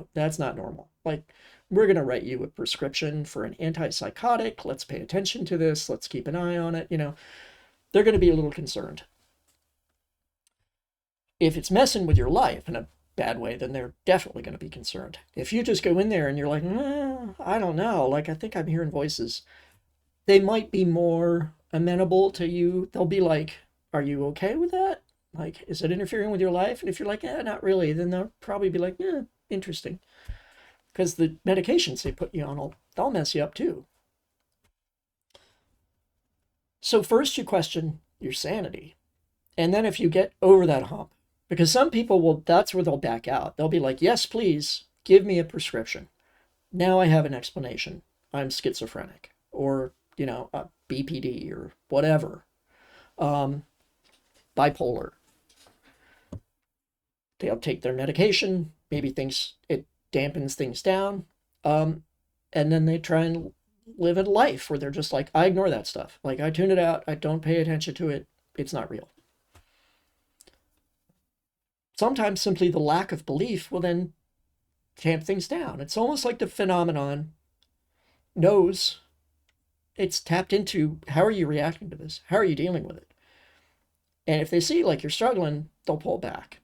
normal. Like, we're going to write you a prescription for an antipsychotic. Let's pay attention to this. Let's keep an eye on it. You know, they're going to be a little concerned. If it's messing with your life in a bad way, then they're definitely going to be concerned. If you just go in there and you're like, I don't know, like, I think I'm hearing voices, they might be more amenable to you. They'll be like, are you okay with that? Like, is it interfering with your life? And if you're like, not really, then they'll probably be like, interesting. Because the medications they put you on, they'll mess you up too. So first you question your sanity. And then if you get over that hump, because some people will, that's where they'll back out. They'll be like, yes, please, give me a prescription. Now I have an explanation. I'm schizophrenic, or, you know, BPD, or whatever. Bipolar. They'll take their medication, maybe it dampens things down, and then they try and live a life where they're just like, I ignore that stuff. Like, I tune it out. I don't pay attention to it. It's not real. Sometimes simply the lack of belief will then tamp things down. It's almost like the phenomenon knows, it's tapped into, how are you reacting to this? How are you dealing with it? And if they see like you're struggling, they'll pull back.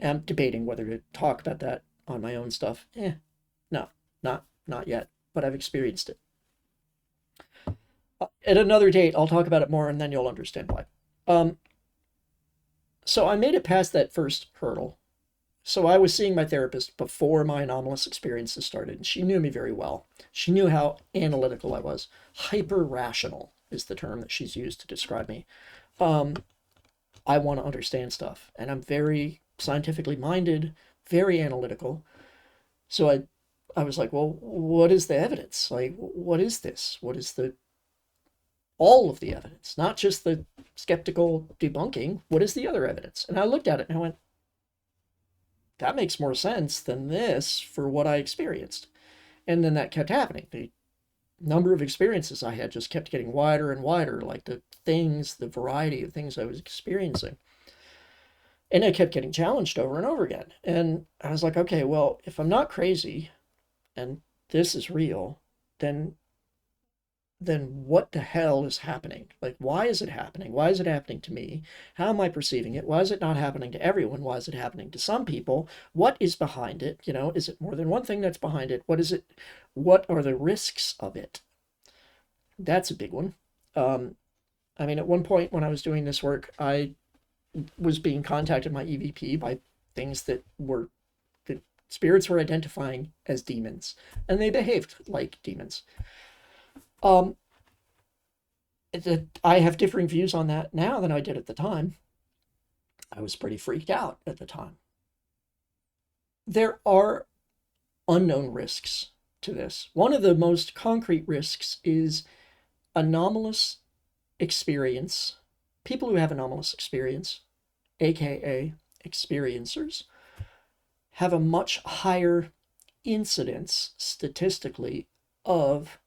I'm debating whether to talk about that on my own stuff. No, not yet, but I've experienced it. At another date, I'll talk about it more, and then you'll understand why. So I made it past that first hurdle. So I was seeing my therapist before my anomalous experiences started, and she knew me very well. She knew how analytical I was. Hyper-rational is the term that she's used to describe me. I want to understand stuff, and I'm very scientifically minded, very analytical. So I was like, well, what is the evidence? Like, what is this? What is all of the evidence, not just the skeptical debunking? What is the other evidence? And I looked at it and I went, that makes more sense than this for what I experienced. And then that kept happening. The number of experiences I had just kept getting wider and wider, like the variety of things I was experiencing. And I kept getting challenged over and over again. And I was like, okay, well, if I'm not crazy and this is real, then what the hell is happening? Like, why is it happening? Why is it happening to me? How am I perceiving it? Why is it not happening to everyone? Why is it happening to some people? What is behind it? You know, is it more than one thing that's behind it? What is it? What are the risks of it? That's a big one. I mean, at one point when I was doing this work, I was being contacted by EVP by things that the spirits were identifying as demons, and they behaved like demons. I have differing views on that now than I did at the time. I was pretty freaked out at the time. There are unknown risks to this. One of the most concrete risks is anomalous experience. People who have anomalous experience, aka experiencers, have a much higher incidence statistically of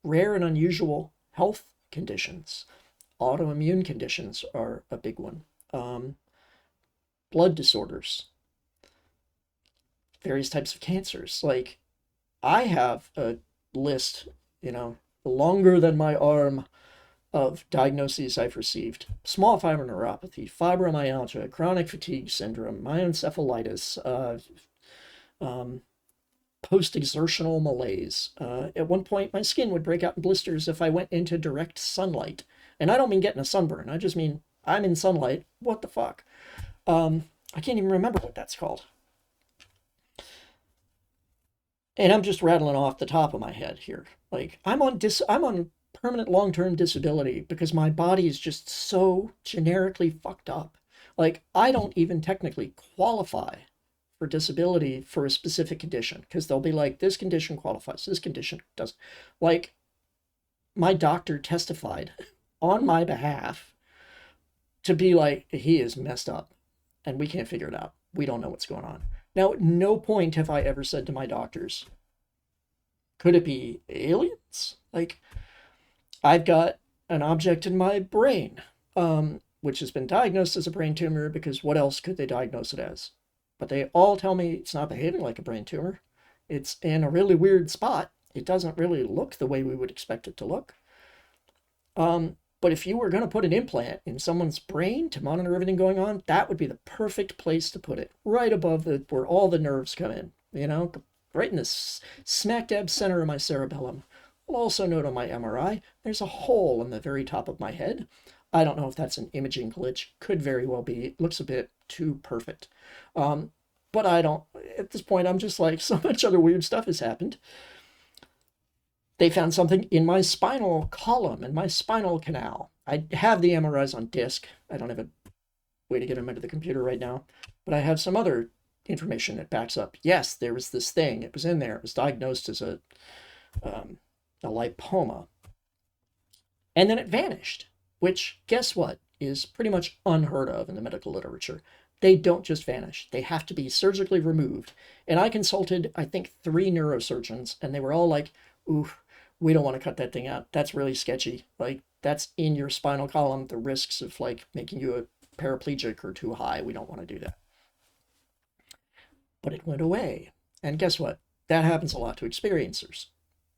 rare and unusual health conditions. Autoimmune conditions are a big one. Blood disorders, various types of cancers. Like, I have a list, longer than my arm, of diagnoses I've received. Small fiber neuropathy, fibromyalgia, chronic fatigue syndrome, myencephalitis, post-exertional malaise. At one point, my skin would break out in blisters if I went into direct sunlight. And I don't mean getting a sunburn. I just mean I'm in sunlight. What the fuck? I can't even remember what that's called. And I'm just rattling off the top of my head here. Like, I'm on permanent long-term disability because my body is just so generically fucked up. Like, I don't even technically qualify for disability for a specific condition, because they'll be like, this condition qualifies, this condition doesn't. Like, my doctor testified on my behalf to be like, he is messed up and we can't figure it out. We don't know what's going on. Now, at no point have I ever said to my doctors, could it be aliens? Like, I've got an object in my brain, which has been diagnosed as a brain tumor, because what else could they diagnose it as? But they all tell me it's not behaving like a brain tumor. It's in a really weird spot. It doesn't really look the way we would expect it to look. But if you were going to put an implant in someone's brain to monitor everything going on, that would be the perfect place to put it. Right above where all the nerves come in, right in the smack dab center of my cerebellum. I'll also note on my MRI, there's a hole in the very top of my head. I don't know if that's an imaging glitch. Could very well be. It looks a bit too perfect. But I don't, at this point, I'm just like, so much other weird stuff has happened. They found something in my spinal column, in my spinal canal. I have the MRIs on disk. I don't have a way to get them into the computer right now, but I have some other information that backs up. Yes, there was this thing. It was in there. It was diagnosed as a lipoma. And then it vanished, which, guess what, is pretty much unheard of in the medical literature. They don't just vanish. They have to be surgically removed. And I consulted, I think, 3 neurosurgeons, and they were all like, ooh, we don't want to cut that thing out. That's really sketchy. Like, that's in your spinal column. The risks of, like, making you a paraplegic are too high. We don't want to do that. But it went away. And guess what? That happens a lot to experiencers.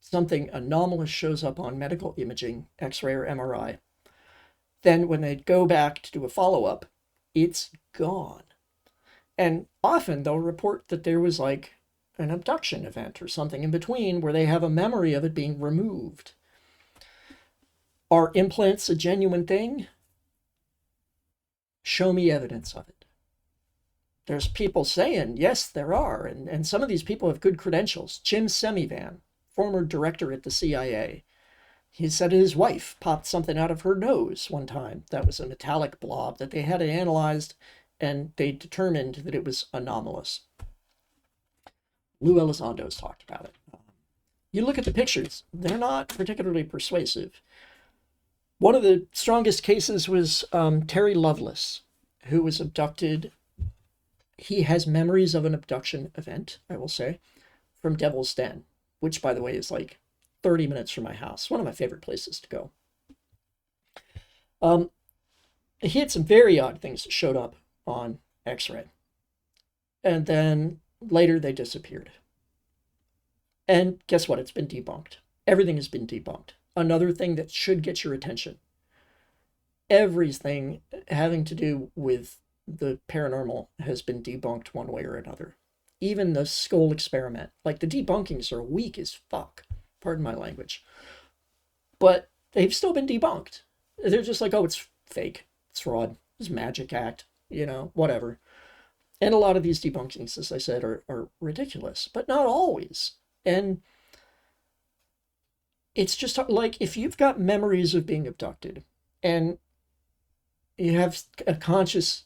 Something anomalous shows up on medical imaging, X-ray or MRI. Then when they go back to do a follow-up, it's gone. And often they'll report that there was like an abduction event or something in between where they have a memory of it being removed. Are implants a genuine thing? Show me evidence of it. There's people saying, yes, there are. And some of these people have good credentials. Jim Semivan, former director at the CIA. He said his wife popped something out of her nose one time. That was a metallic blob that they had it analyzed, and they determined that it was anomalous. Lou Elizondo's talked about it. You look at the pictures, they're not particularly persuasive. One of the strongest cases was Terry Lovelace, who was abducted. He has memories of an abduction event, I will say, from Devil's Den, which, by the way, is like 30 minutes from my house. One of my favorite places to go. He had some very odd things that showed up on X-ray. And then later they disappeared. And guess what? It's been debunked. Everything has been debunked. Another thing that should get your attention. Everything having to do with the paranormal has been debunked one way or another. Even the skull experiment. Like, the debunkings are weak as fuck. Pardon my language. But they've still been debunked. They're just like, oh, it's fake. It's fraud. It's a magic act. You know, whatever. And a lot of these debunkings, as I said, are ridiculous. But not always. And it's just like, if you've got memories of being abducted and you have a conscious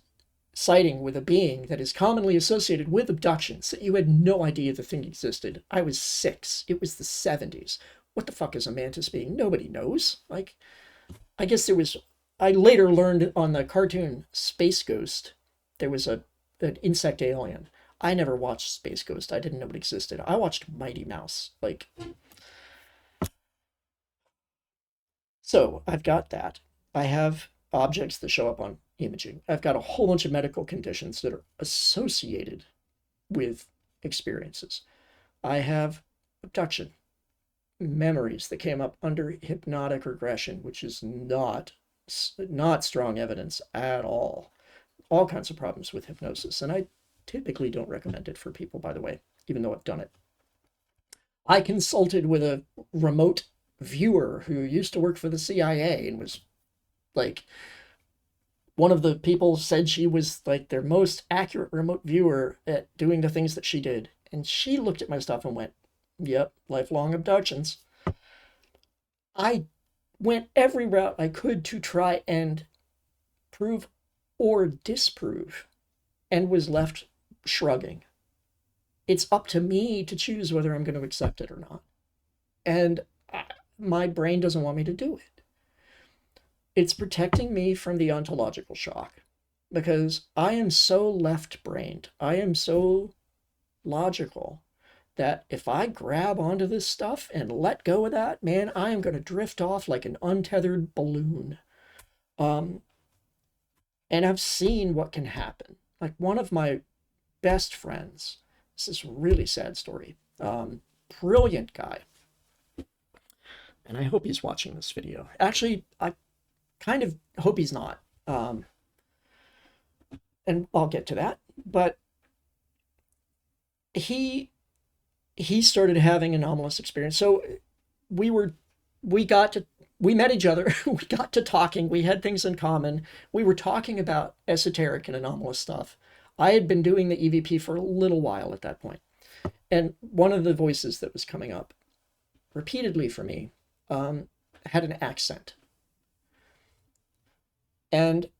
sighting with a being that is commonly associated with abductions that you had no idea the thing existed. I was 6. It was the 70s. What the fuck is a mantis being? Nobody knows. Like, I guess there was... I later learned on the cartoon Space Ghost, there was an insect alien. I never watched Space Ghost. I didn't know it existed. I watched Mighty Mouse. Like... So, I've got that. I have objects that show up on imaging. I've got a whole bunch of medical conditions that are associated with experiences. I have abduction, memories that came up under hypnotic regression, which is not strong evidence at all. All kinds of problems with hypnosis, and I typically don't recommend it for people, by the way, even though I've done it. I consulted with a remote viewer who used to work for the CIA and was like, one of the people said she was like their most accurate remote viewer at doing the things that she did. And she looked at my stuff and went, yep, lifelong abductions. I went every route I could to try and prove or disprove, and was left shrugging. It's up to me to choose whether I'm going to accept it or not. And my brain doesn't want me to do it. It's protecting me from the ontological shock, because I am so left-brained. I am so logical that if I grab onto this stuff and let go of that, man, I am going to drift off like an untethered balloon. And I've seen what can happen. Like, one of my best friends, this is a really sad story, brilliant guy, and I hope he's watching this video. Actually, I kind of hope he's not. And I'll get to that. But he started having anomalous experience. So we met each other. We got to talking. We had things in common. We were talking about esoteric and anomalous stuff. I had been doing the EVP for a little while at that point. And one of the voices that was coming up repeatedly for me had an accent. And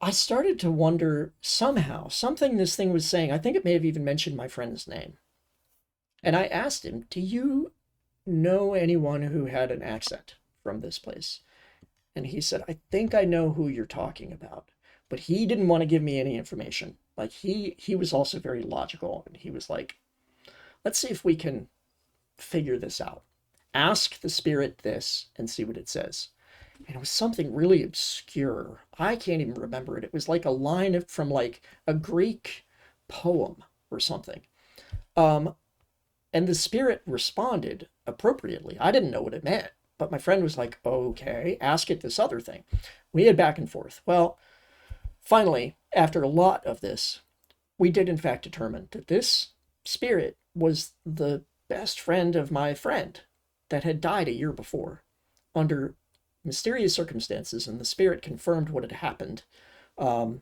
I started to wonder, somehow, something this thing was saying, I think it may have even mentioned my friend's name. And I asked him, do you know anyone who had an accent from this place? And he said, I think I know who you're talking about. But he didn't want to give me any information. Like, he was also very logical. And he was like, let's see if we can figure this out. Ask the spirit this and see what it says. And it was something really obscure. I can't even remember it. It was like a line from like a Greek poem or something. And the spirit responded appropriately. I didn't know what it meant, but my friend was like, okay, ask it this other thing. We had back and forth. Well, finally, after a lot of this, we did in fact determine that this spirit was the best friend of my friend that had died a year before under mysterious circumstances, and the spirit confirmed what had happened. Well,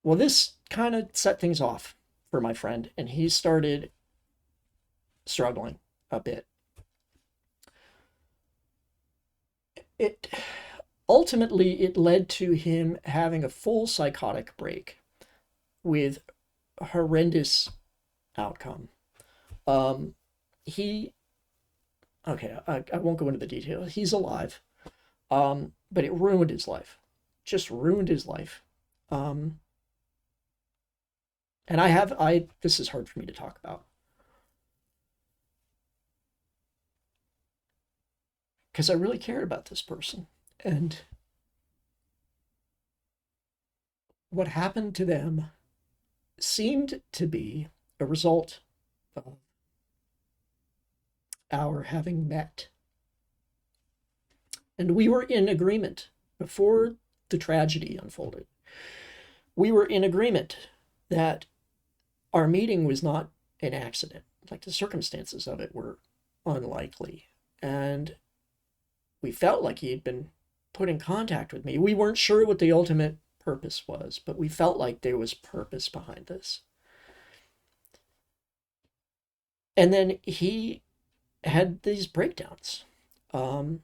this kind of set things off for my friend, and he started struggling a bit. It ultimately led to him having a full psychotic break with a horrendous outcome. I won't go into the details. He's alive, but it ruined his life, just ruined his life. And this is hard for me to talk about, because I really cared about this person, and what happened to them seemed to be a result of our having met. And we were in agreement before the tragedy unfolded. We were in agreement that our meeting was not an accident. Like, the circumstances of it were unlikely. And we felt like he had been put in contact with me. We weren't sure what the ultimate purpose was, but we felt like there was purpose behind this. And then he had these breakdowns. And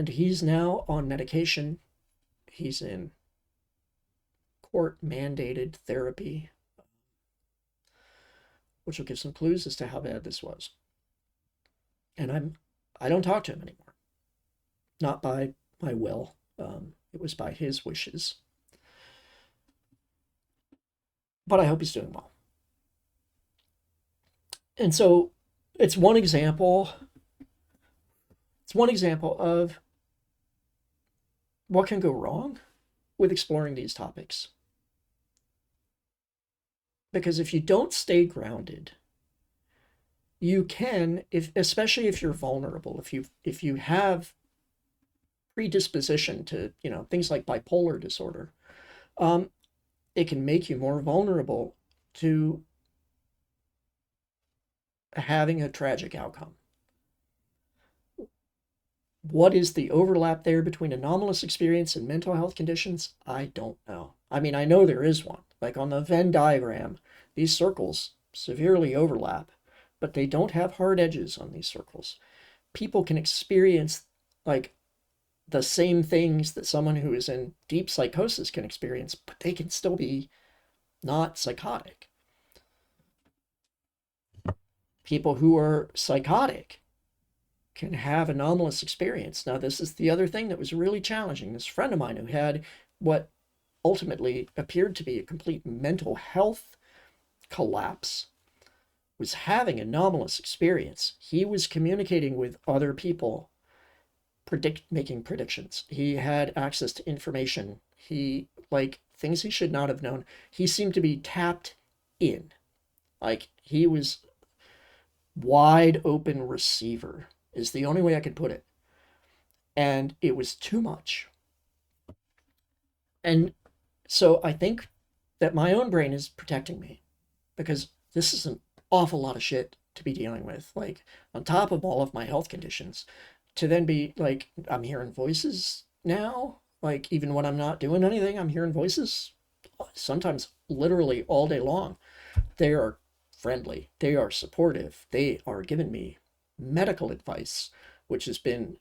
he's now on medication. He's in court-mandated therapy, which will give some clues as to how bad this was. And I don't talk to him anymore. Not by my will. It was by his wishes. But I hope he's doing well. And so it's one example of what can go wrong with exploring these topics. Because if you don't stay grounded, you can, especially if you're vulnerable, if you have predisposition to, things like bipolar disorder, it can make you more vulnerable to having a tragic outcome. What is the overlap there between anomalous experience and mental health conditions? I don't know. I mean, I know there is one. Like on the Venn diagram, these circles severely overlap, but they don't have hard edges on these circles. People can experience like the same things that someone who is in deep psychosis can experience, but they can still be not psychotic. People who are psychotic can have anomalous experience. Now, this is the other thing that was really challenging. This friend of mine who had what ultimately appeared to be a complete mental health collapse was having anomalous experience. He was communicating with other people, making predictions. He had access to information. Things he should not have known. He seemed to be tapped in. Like, he was wide open receiver is the only way I could put it. And it was too much. And so I think that my own brain is protecting me, because this is an awful lot of shit to be dealing with. Like, on top of all of my health conditions, to then be like, I'm hearing voices now. Like, even when I'm not doing anything, I'm hearing voices, sometimes literally all day long. They are friendly. They are supportive. They are giving me medical advice, which has been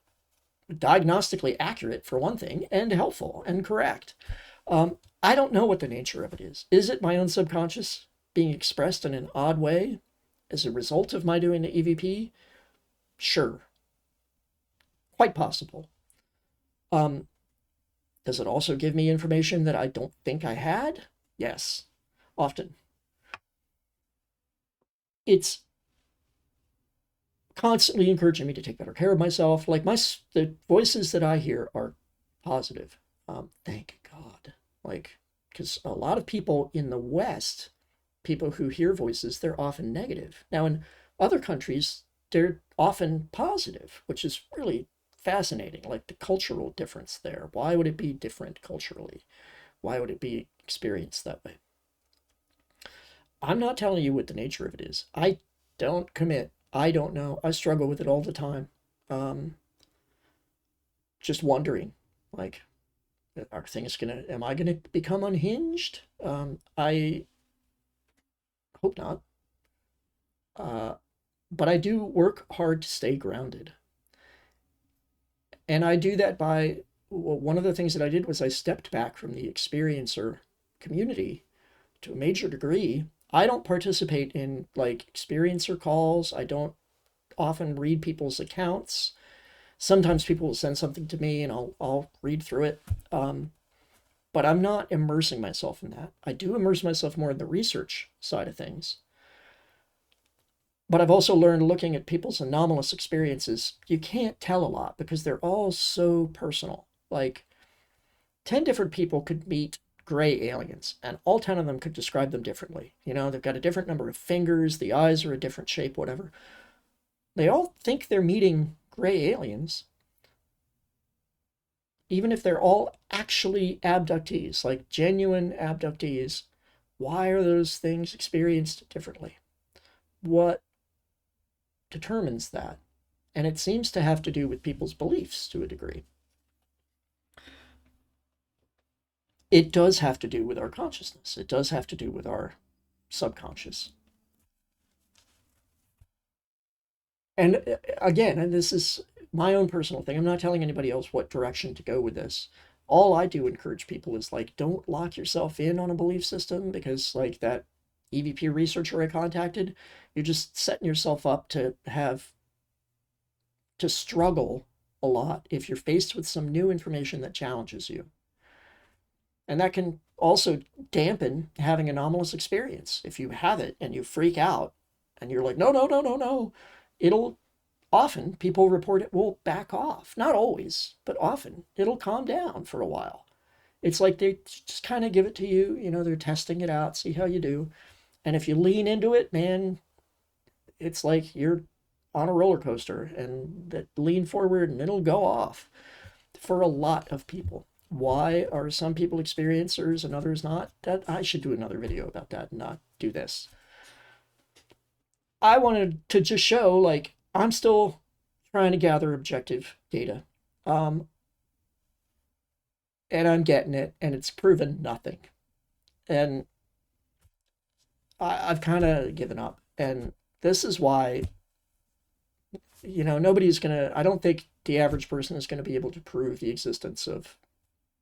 diagnostically accurate for one thing, and helpful and correct. I don't know what the nature of it is. Is it my own subconscious being expressed in an odd way as a result of my doing the EVP? Sure. Quite possible. Does it also give me information that I don't think I had? Yes, often. It's constantly encouraging me to take better care of myself. Like, the voices that I hear are positive. Thank God. Like, because a lot of people in the West people who hear voices, they're often negative. Now, in other countries, they're often positive, which is really fascinating, like the cultural difference there. Why would it be different culturally? Why would it be experienced that way? I'm not telling you what the nature of it is. I don't commit. I don't know. I struggle with it all the time. Just wondering, like, am I gonna become unhinged? I hope not. But I do work hard to stay grounded. And I do that by, well, one of the things that I did was I stepped back from the experiencer community to a major degree. I don't participate in like experiencer calls. I don't often read people's accounts. Sometimes people will send something to me and I'll read through it. But I'm not immersing myself in that. I do immerse myself more in the research side of things. But I've also learned, looking at people's anomalous experiences, you can't tell a lot because they're all so personal. Like 10 different people could meet gray aliens and all 10 of them could describe them differently. You know, they've got a different number of fingers, the eyes are a different shape, whatever. They all think they're meeting gray aliens, even if they're all actually abductees, like genuine abductees. Why are those things experienced differently? What determines that? And it seems to have to do with people's beliefs to a degree. It does have to do with our consciousness. It does have to do with our subconscious. And again, and this is my own personal thing, I'm not telling anybody else what direction to go with this. All I do encourage people is like, don't lock yourself in on a belief system, because like that EVP researcher I contacted, you're just setting yourself up to struggle a lot if you're faced with some new information that challenges you. And that can also dampen having anomalous experience. If you have it and you freak out and you're like, no, it'll often, people report it will back off. Not always, but often it'll calm down for a while. It's like they just kind of give it to you, you know, they're testing it out, see how you do. And if you lean into it, man, it's like you're on a roller coaster, and that lean forward and it'll go off for a lot of people. Why are some people experiencers and others not? That I should do another video about that and not do this. I wanted to just show, like, I'm still trying to gather objective data. And I'm getting it, and it's proven nothing. And I've kind of given up. And this is why, you know, nobody's going to, I don't think the average person is going to be able to prove the existence of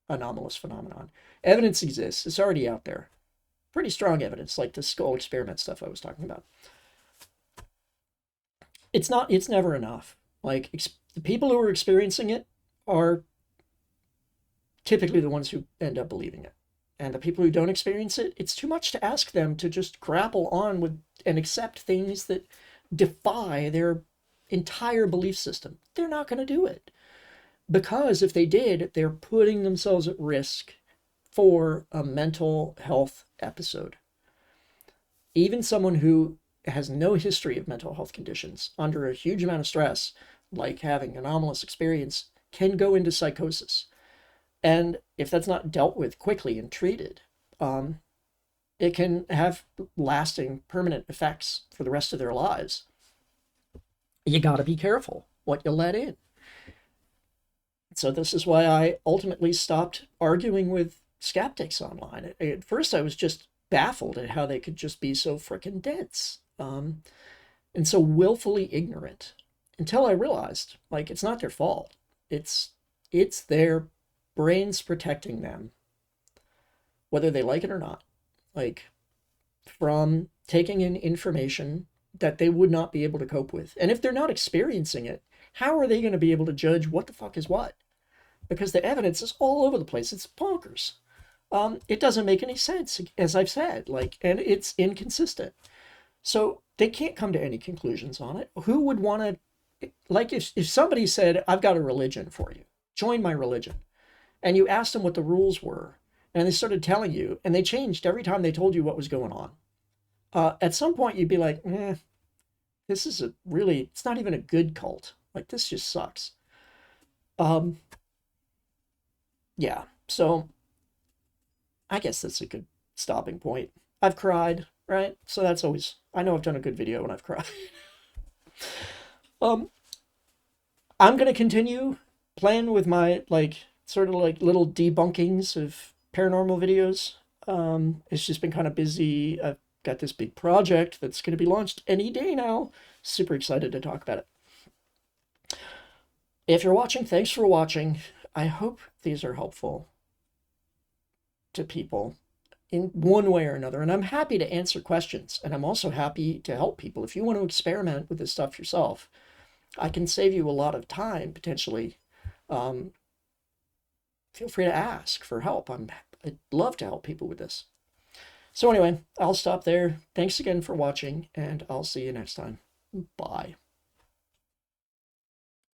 anomalous phenomenon. Evidence exists. It's already out there. Pretty strong evidence, like the skull experiment stuff I was talking about. It's never enough. Like, the people who are experiencing it are typically the ones who end up believing it. And the people who don't experience it, it's too much to ask them to just grapple on with and accept things that defy their entire belief system. They're not going to do it. Because if they did, they're putting themselves at risk for a mental health episode. Even someone who has no history of mental health conditions, under a huge amount of stress, like having anomalous experience, can go into psychosis. And if that's not dealt with quickly and treated, it can have lasting, permanent effects for the rest of their lives. You got to be careful what you let in. So this is why I ultimately stopped arguing with skeptics online. At first, I was just baffled at how they could just be so frickin' dense and so willfully ignorant, until I realized, like, it's not their fault. It's their brains protecting them, whether they like it or not, like, from taking in information that they would not be able to cope with. And if they're not experiencing it, how are they going to be able to judge what the fuck is what? Because the evidence is all over the place. It's bonkers. It doesn't make any sense, as I've said, like, and it's inconsistent. So they can't come to any conclusions on it. Who would want to, like, if somebody said, I've got a religion for you, join my religion, and you asked them what the rules were, and they started telling you, and they changed every time they told you what was going on. At some point you'd be like, this is it's not even a good cult. Like, this just sucks. Yeah, so I guess that's a good stopping point. I've cried, right? So that's always, I know I've done a good video when I've cried. I'm going to continue playing with my, sort of little debunkings of paranormal videos. It's just been kind of busy. I've got this big project that's going to be launched any day now. Super excited to talk about it. If you're watching, thanks for watching. I hope these are helpful to people in one way or another. And I'm happy to answer questions. And I'm also happy to help people. If you want to experiment with this stuff yourself, I can save you a lot of time, potentially. Feel free to ask for help. I'd love to help people with this. So anyway, I'll stop there. Thanks again for watching, and I'll see you next time. Bye.